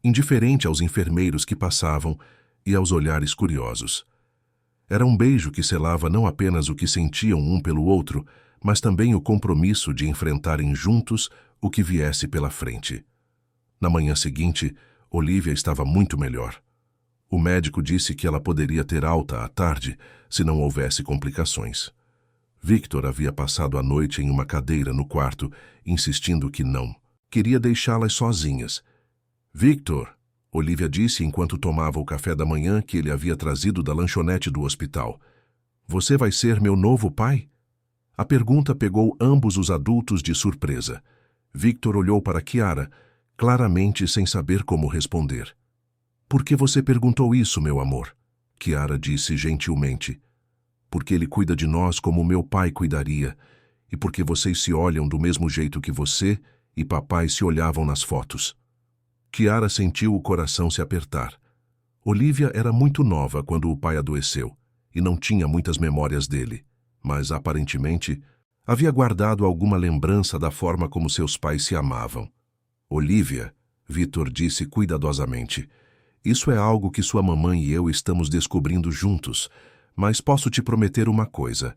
indiferente aos enfermeiros que passavam e aos olhares curiosos. Era um beijo que selava não apenas o que sentiam um pelo outro, mas também o compromisso de enfrentarem juntos o que viesse pela frente. Na manhã seguinte, Olivia estava muito melhor. O médico disse que ela poderia ter alta à tarde se não houvesse complicações. Victor havia passado a noite em uma cadeira no quarto, insistindo que não. Queria deixá-las sozinhas. Victor, Olivia disse enquanto tomava o café da manhã que ele havia trazido da lanchonete do hospital. Você vai ser meu novo pai? A pergunta pegou ambos os adultos de surpresa. Victor olhou para Chiara, claramente sem saber como responder. Por que você perguntou isso, meu amor? Chiara disse gentilmente. Porque ele cuida de nós como meu pai cuidaria, e porque vocês se olham do mesmo jeito que você e papai se olhavam nas fotos. Chiara sentiu o coração se apertar. Olivia era muito nova quando o pai adoeceu, e não tinha muitas memórias dele, mas aparentemente havia guardado alguma lembrança da forma como seus pais se amavam. Olivia, Victor disse cuidadosamente, isso é algo que sua mamãe e eu estamos descobrindo juntos, mas posso te prometer uma coisa.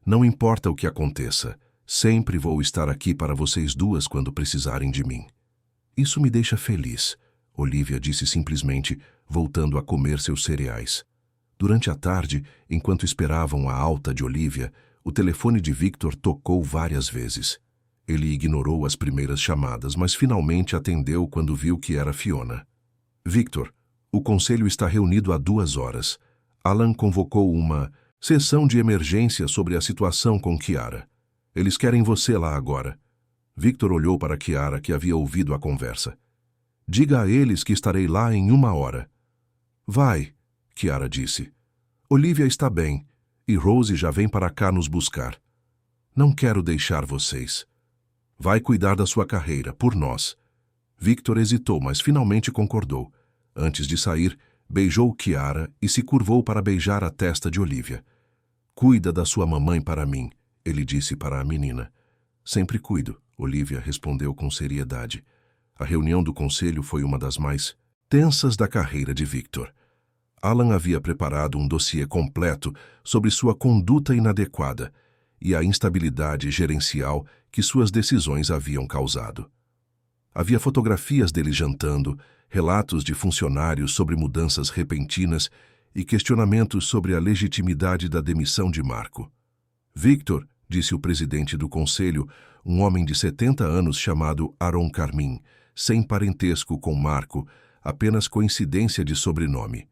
Não importa o que aconteça, sempre vou estar aqui para vocês duas quando precisarem de mim. Isso me deixa feliz, Olivia disse simplesmente, voltando a comer seus cereais. Durante a tarde, enquanto esperavam a alta de Olivia, o telefone de Victor tocou várias vezes. Ele ignorou as primeiras chamadas, mas finalmente atendeu quando viu que era Fiona. Victor, o conselho está reunido há 2 horas. Alan convocou uma sessão de emergência sobre a situação com Chiara. Eles querem você lá agora. Victor olhou para Chiara, que havia ouvido a conversa. Diga a eles que estarei lá em 1 hora. Vai, Chiara disse. Olivia está bem, e Rose já vem para cá nos buscar. Não quero deixar vocês. Vai cuidar da sua carreira, por nós. Victor hesitou, mas finalmente concordou. Antes de sair, beijou Chiara e se curvou para beijar a testa de Olivia. Cuida da sua mamãe para mim, ele disse para a menina. Sempre cuido, Olivia respondeu com seriedade. A reunião do conselho foi uma das mais tensas da carreira de Victor. Alan havia preparado um dossiê completo sobre sua conduta inadequada e a instabilidade gerencial que suas decisões haviam causado. Havia fotografias dele jantando, relatos de funcionários sobre mudanças repentinas e questionamentos sobre a legitimidade da demissão de Marco. Victor, disse o presidente do conselho, um homem de 70 anos chamado Aaron Carmin, sem parentesco com Marco, apenas coincidência de sobrenome.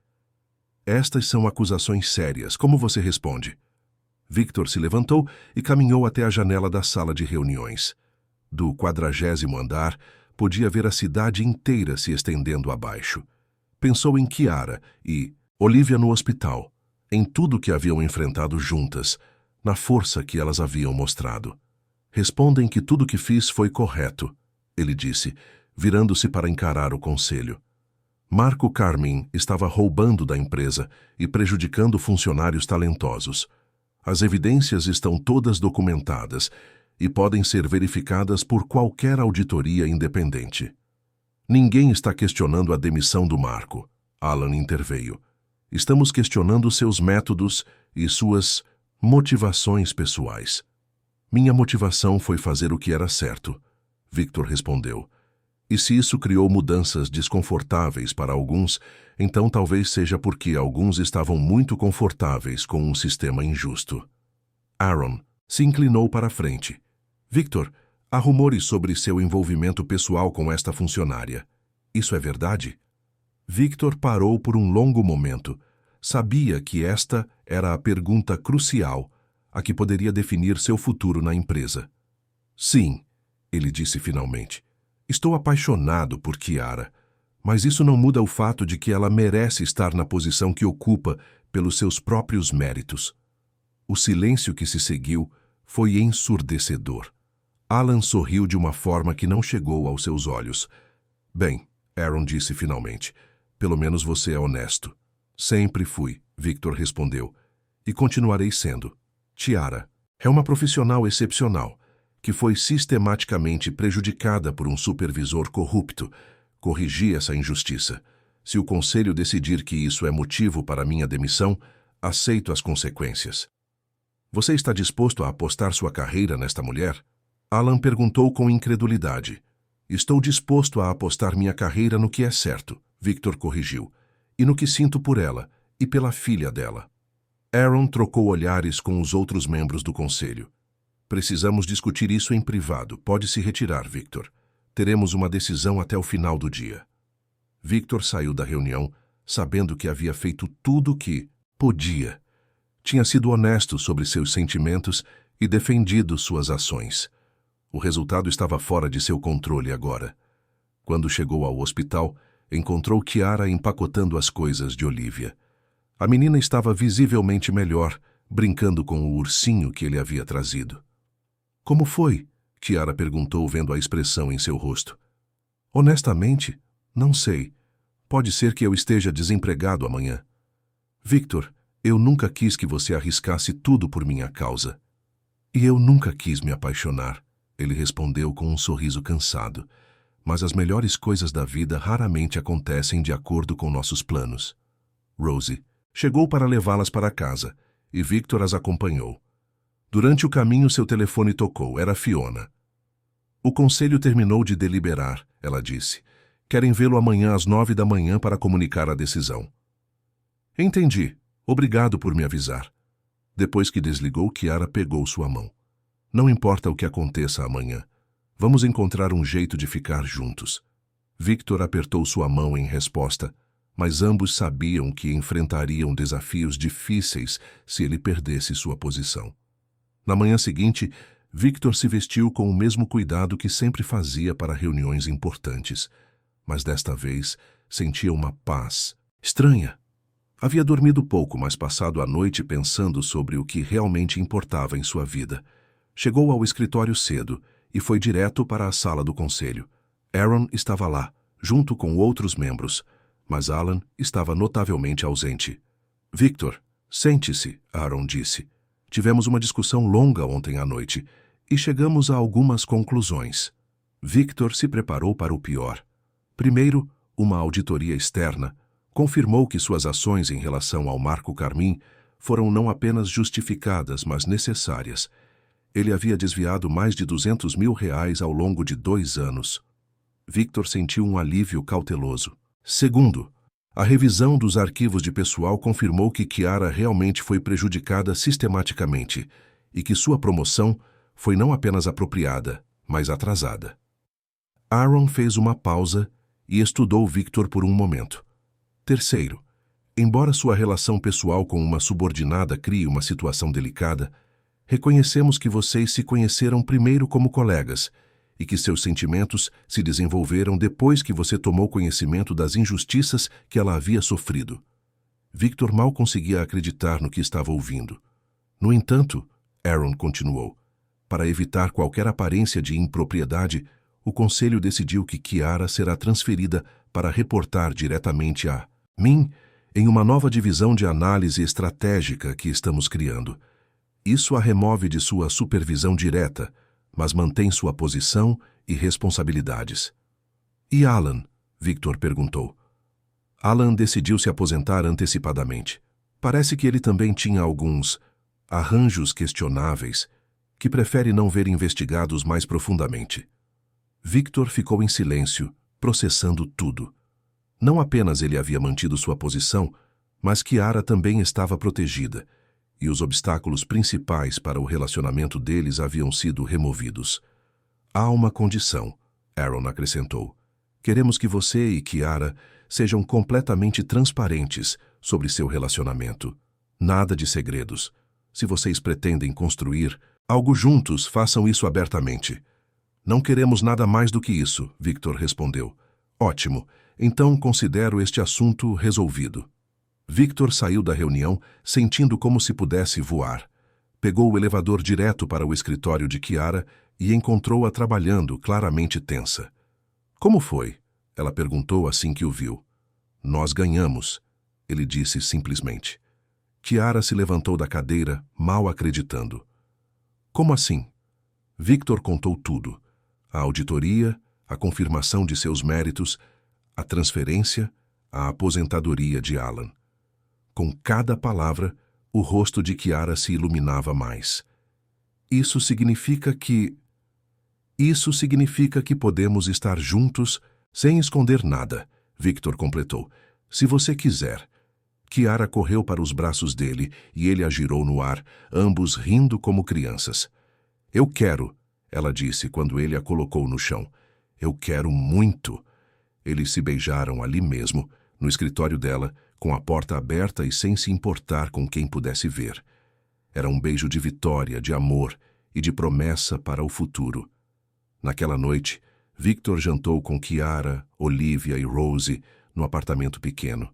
Estas são acusações sérias. Como você responde? Victor se levantou e caminhou até a janela da sala de reuniões. Do 40º andar, podia ver a cidade inteira se estendendo abaixo. Pensou em Chiara e Olivia no hospital, em tudo que haviam enfrentado juntas, na força que elas haviam mostrado. Respondem que tudo que fiz foi correto, ele disse, virando-se para encarar o conselho. Marco Carmin estava roubando da empresa e prejudicando funcionários talentosos. As evidências estão todas documentadas e podem ser verificadas por qualquer auditoria independente. Ninguém está questionando a demissão do Marco, Alan interveio. Estamos questionando seus métodos e suas motivações pessoais. Minha motivação foi fazer o que era certo, Victor respondeu. E se isso criou mudanças desconfortáveis para alguns, então talvez seja porque alguns estavam muito confortáveis com um sistema injusto. Aaron se inclinou para a frente. Victor, Há rumores sobre seu envolvimento pessoal com esta funcionária. Isso é verdade? Victor parou por um longo momento. Sabia que esta era a pergunta crucial, a que poderia definir seu futuro na empresa. Sim, ele disse finalmente. Estou apaixonado por Kiara, mas isso não muda o fato de que ela merece estar na posição que ocupa pelos seus próprios méritos. O silêncio que se seguiu foi ensurdecedor. Alan sorriu de uma forma que não chegou aos seus olhos. Bem, Aaron disse finalmente, pelo menos você é honesto. Sempre fui, Victor respondeu, e continuarei sendo. Tiara é uma profissional excepcional, que foi sistematicamente prejudicada por um supervisor corrupto. Corrigi essa injustiça. Se o conselho decidir que isso é motivo para minha demissão, aceito as consequências. Você está disposto a apostar sua carreira nesta mulher? Alan perguntou com incredulidade. Estou disposto a apostar minha carreira no que é certo, Victor corrigiu, e no que sinto por ela e pela filha dela. Aaron trocou olhares com os outros membros do conselho. Precisamos discutir isso em privado. Pode se retirar, Victor. Teremos uma decisão até o final do dia. Victor saiu da reunião, sabendo que havia feito tudo o que podia. Tinha sido honesto sobre seus sentimentos e defendido suas ações. O resultado estava fora de seu controle agora. Quando chegou ao hospital, encontrou Kiara empacotando as coisas de Olivia. A menina estava visivelmente melhor, brincando com o ursinho que ele havia trazido. Como foi? Kiara perguntou, vendo a expressão em seu rosto. Honestamente, não sei. Pode ser que eu esteja desempregado amanhã. Victor, eu nunca quis que você arriscasse tudo por minha causa. E eu nunca quis me apaixonar, ele respondeu com um sorriso cansado. Mas as melhores coisas da vida raramente acontecem de acordo com nossos planos. Rosie chegou para levá-las para casa, e Victor as acompanhou. Durante o caminho, seu telefone tocou. Era Fiona. O conselho terminou de deliberar, ela disse. Querem vê-lo amanhã às 9 da manhã para comunicar a decisão. Entendi. Obrigado por me avisar. Depois que desligou, Kiara pegou sua mão. Não importa o que aconteça amanhã. Vamos encontrar um jeito de ficar juntos. Victor apertou sua mão em resposta, mas ambos sabiam que enfrentariam desafios difíceis se ele perdesse sua posição. Na manhã seguinte, Victor se vestiu com o mesmo cuidado que sempre fazia para reuniões importantes, mas desta vez sentia uma paz estranha. Havia dormido pouco, mas passado a noite pensando sobre o que realmente importava em sua vida. Chegou ao escritório cedo e foi direto para a sala do conselho. Aaron estava lá, junto com outros membros, mas Alan estava notavelmente ausente. Victor, sente-se, Aaron disse. Tivemos uma discussão longa ontem à noite e chegamos a algumas conclusões. Victor se preparou para o pior. Primeiro, uma auditoria externa confirmou que suas ações em relação ao Marco Carmim foram não apenas justificadas, mas necessárias. Ele havia desviado mais de R$200 mil ao longo de 2 anos. Victor sentiu um alívio cauteloso. Segundo, a revisão dos arquivos de pessoal confirmou que Kiara realmente foi prejudicada sistematicamente e que sua promoção foi não apenas apropriada, mas atrasada. Aaron fez uma pausa e estudou Victor por um momento. Terceiro, embora sua relação pessoal com uma subordinada crie uma situação delicada, reconhecemos que vocês se conheceram primeiro como colegas e que seus sentimentos se desenvolveram depois que você tomou conhecimento das injustiças que ela havia sofrido. Victor mal conseguia acreditar no que estava ouvindo. No entanto, Aaron continuou, para evitar qualquer aparência de impropriedade, o conselho decidiu que Kiara será transferida para reportar diretamente a mim em uma nova divisão de análise estratégica que estamos criando. Isso a remove de sua supervisão direta, mas mantém sua posição e responsabilidades. E Alan? Victor perguntou. Alan decidiu se aposentar antecipadamente. Parece que ele também tinha alguns arranjos questionáveis que prefere não ver investigados mais profundamente. Victor ficou em silêncio, processando tudo. Não apenas ele havia mantido sua posição, mas Kiara também estava protegida, e os obstáculos principais para o relacionamento deles haviam sido removidos. Há uma condição, Aaron acrescentou. Queremos que você e Kiara sejam completamente transparentes sobre seu relacionamento. Nada de segredos. Se vocês pretendem construir algo juntos, façam isso abertamente. Não queremos nada mais do que isso, Victor respondeu. Ótimo, então considero este assunto resolvido. Victor saiu da reunião sentindo como se pudesse voar. Pegou o elevador direto para o escritório de Kiara e encontrou-a trabalhando, claramente tensa. Como foi? Ela perguntou assim que o viu. Nós ganhamos, ele disse simplesmente. Kiara se levantou da cadeira, mal acreditando. Como assim? Victor contou tudo. A auditoria, a confirmação de seus méritos, a transferência, a aposentadoria de Alan. Com cada palavra, o rosto de Kiara se iluminava mais. Isso significa que podemos estar juntos sem esconder nada, Victor completou. Se você quiser. Kiara correu para os braços dele e ele a girou no ar, ambos rindo como crianças. Eu quero, ela disse quando ele a colocou no chão. Eu quero muito. Eles se beijaram ali mesmo, no escritório dela, com a porta aberta e sem se importar com quem pudesse ver. Era um beijo de vitória, de amor e de promessa para o futuro. Naquela noite, Victor jantou com Kiara, Olivia e Rose no apartamento pequeno.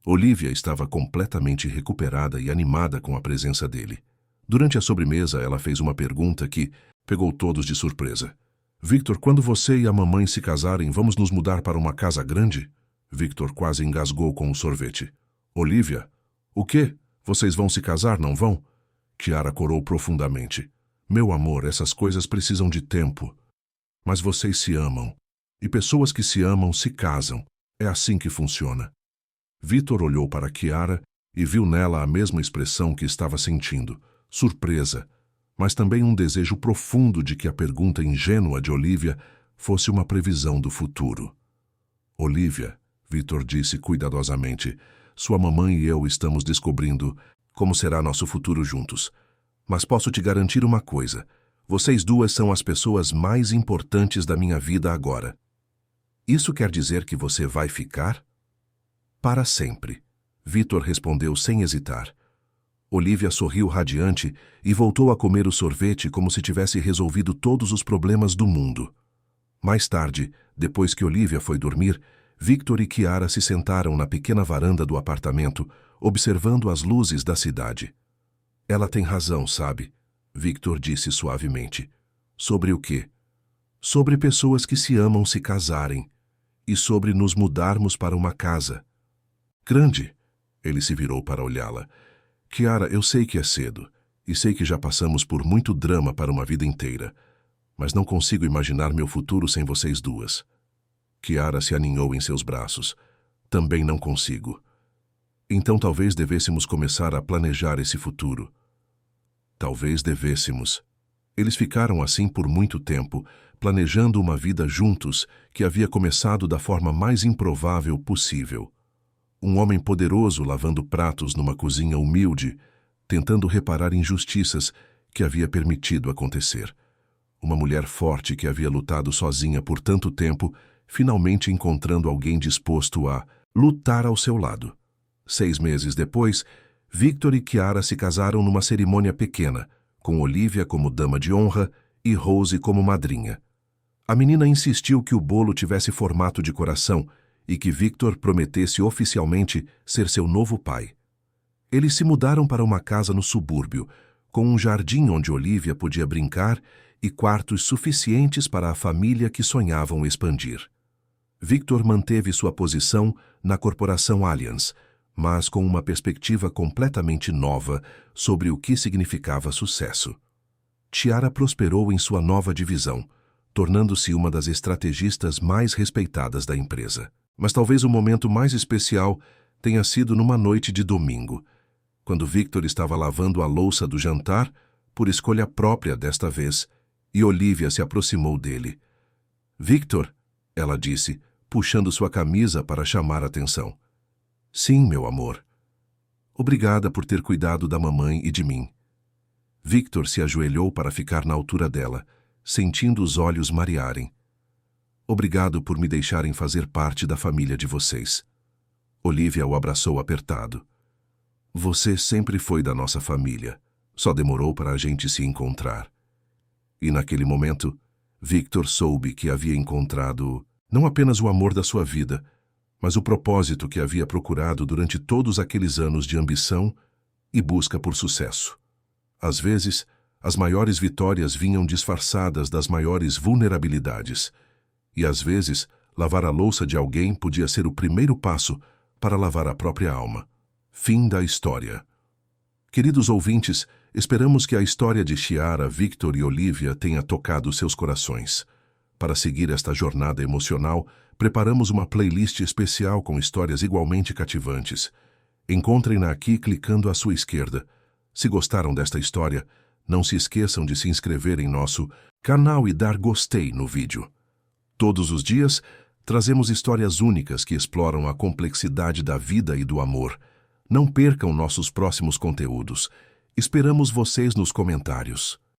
Olivia estava completamente recuperada e animada com a presença dele. Durante a sobremesa, ela fez uma pergunta que pegou todos de surpresa. Victor, quando você e a mamãe se casarem, vamos nos mudar para uma casa grande? Victor quase engasgou com o sorvete. Olivia, o quê? Vocês vão se casar, não vão? Kiara corou profundamente. Meu amor, essas coisas precisam de tempo. Mas vocês se amam. E pessoas que se amam se casam. É assim que funciona. Victor olhou para Kiara e viu nela a mesma expressão que estava sentindo, surpresa, mas também um desejo profundo de que a pergunta ingênua de Olivia fosse uma previsão do futuro. Olivia, Victor disse cuidadosamente, sua mamãe e eu estamos descobrindo como será nosso futuro juntos. Mas posso te garantir uma coisa, vocês duas são as pessoas mais importantes da minha vida agora. Isso quer dizer que você vai ficar? Para sempre, Victor respondeu sem hesitar. Olivia sorriu radiante e voltou a comer o sorvete como se tivesse resolvido todos os problemas do mundo. Mais tarde, depois que Olivia foi dormir, Victor e Kiara se sentaram na pequena varanda do apartamento, observando as luzes da cidade. Ela tem razão, sabe? Victor disse suavemente. Sobre o quê? Sobre pessoas que se amam se casarem e sobre nos mudarmos para uma casa. Grande. Ele se virou para olhá-la. Kiara, eu sei que é cedo, e sei que já passamos por muito drama para uma vida inteira, mas não consigo imaginar meu futuro sem vocês duas. Kiara se aninhou em seus braços. Também não consigo. Então talvez devêssemos começar a planejar esse futuro. Talvez devêssemos. Eles ficaram assim por muito tempo, planejando uma vida juntos que havia começado da forma mais improvável possível. Um homem poderoso lavando pratos numa cozinha humilde, tentando reparar injustiças que havia permitido acontecer. Uma mulher forte que havia lutado sozinha por tanto tempo, finalmente encontrando alguém disposto a lutar ao seu lado. 6 meses depois, Victor e Kiara se casaram numa cerimônia pequena, com Olivia como dama de honra e Rose como madrinha. A menina insistiu que o bolo tivesse formato de coração e que Victor prometesse oficialmente ser seu novo pai. Eles se mudaram para uma casa no subúrbio, com um jardim onde Olivia podia brincar e quartos suficientes para a família que sonhavam expandir. Victor manteve sua posição na corporação Allianz, mas com uma perspectiva completamente nova sobre o que significava sucesso. Kiara prosperou em sua nova divisão, tornando-se uma das estrategistas mais respeitadas da empresa. Mas talvez o momento mais especial tenha sido numa noite de domingo, quando Victor estava lavando a louça do jantar, por escolha própria desta vez, e Olivia se aproximou dele. Victor, ela disse, puxando sua camisa para chamar a atenção. Sim, meu amor. Obrigada por ter cuidado da mamãe e de mim. Victor se ajoelhou para ficar na altura dela, sentindo os olhos marearem. Obrigado por me deixarem fazer parte da família de vocês. Olivia o abraçou apertado. Você sempre foi da nossa família. Só demorou para a gente se encontrar. E naquele momento, Victor soube que havia encontrado não apenas o amor da sua vida, mas o propósito que havia procurado durante todos aqueles anos de ambição e busca por sucesso. Às vezes, as maiores vitórias vinham disfarçadas das maiores vulnerabilidades. E às vezes, lavar a louça de alguém podia ser o primeiro passo para lavar a própria alma. Fim da história. Queridos ouvintes, esperamos que a história de Chiara, Victor e Olivia tenha tocado seus corações. Para seguir esta jornada emocional, preparamos uma playlist especial com histórias igualmente cativantes. Encontrem-na aqui clicando à sua esquerda. Se gostaram desta história, não se esqueçam de se inscrever em nosso canal e dar gostei no vídeo. Todos os dias, trazemos histórias únicas que exploram a complexidade da vida e do amor. Não percam nossos próximos conteúdos. Esperamos vocês nos comentários.